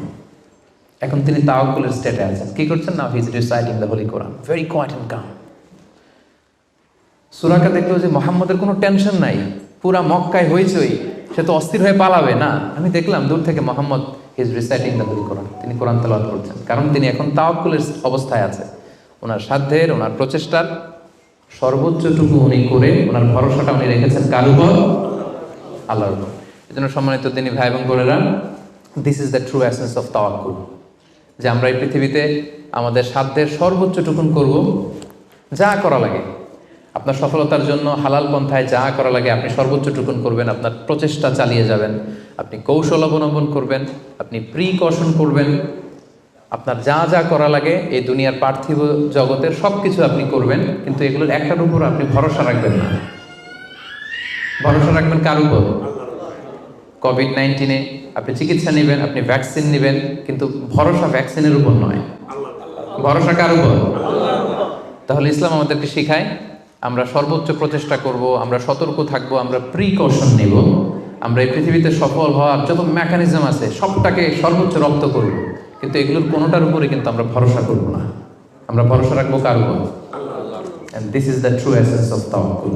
এখন তিনি তাওয়াক্কুলের স্টেটে আছেন। কি করছেন? Now he is reciting the holy Quran, very quiet and calm. সুরাকা দেখলো যে মুহাম্মদের কোনো টেনশন নাই, পুরা মক্কায় হইচই, সে তো অস্থির হয়ে পালাবে না। আমি দেখলাম দূর থেকে Muhammad he is reciting the holy Quran, তিনি কোরআন তেলাওয়াত করছেন। কারণ তিনি এখন তাওয়াক্কুলের অবস্থায় আছে। ওনার সাধ্যের, ওনার প্রচেষ্টার সর্বোচ্চটুকু উনি করে ওনার ভরসাটা উনি রেখেছেন কার উপর? আল্লাহর উপর। এই জন্য সম্মানিত দিনী ভাই এবং বোনেরা, this is the true essence of তাওয়াক্কুল, যে আমরা এই পৃথিবীতে আমাদের সাধ্যের সর্বোচ্চটুকুন করব, যা করা লাগে আপনার সফলতার জন্য হালাল পন্থায় যা করা লাগে আপনি সর্বোচ্চটুকুন করবেন, আপনার প্রচেষ্টা চালিয়ে যাবেন, আপনি কৌশল অবলম্বন করবেন, আপনি প্রিকশন করবেন, আপনার যা যা করা লাগে এই দুনিয়ার পার্থিব জগতের সব কিছু আপনি করবেন, কিন্তু এগুলোর একটার উপর আপনি ভরসা রাখবেন না। ভরসা রাখবেন কার উপর? কোভিড-19 আপনি চিকিৎসা নেবেন, আপনি ভ্যাকসিন নেবেন, কিন্তু ভরসা ভ্যাকসিনের উপর নয়, ভরসা কার উপর? তাহলে ইসলাম আমাদেরকে শেখায় আমরা সর্বোচ্চ প্রচেষ্টা করব, আমরা সতর্ক থাকব, আমরা প্রিকশন নেব, আমরা এই পৃথিবীতে সফল হওয়ার যত মেকানিজম আছে সবটাকে সর্বোচ্চ রপ্ত করব, কিন্তু এগুলোর কোনোটার উপরে কিন্তু আমরা ভরসা করব না। আমরা ভরসা রাখবো কার উপর? And this is the true essence of tawakkul.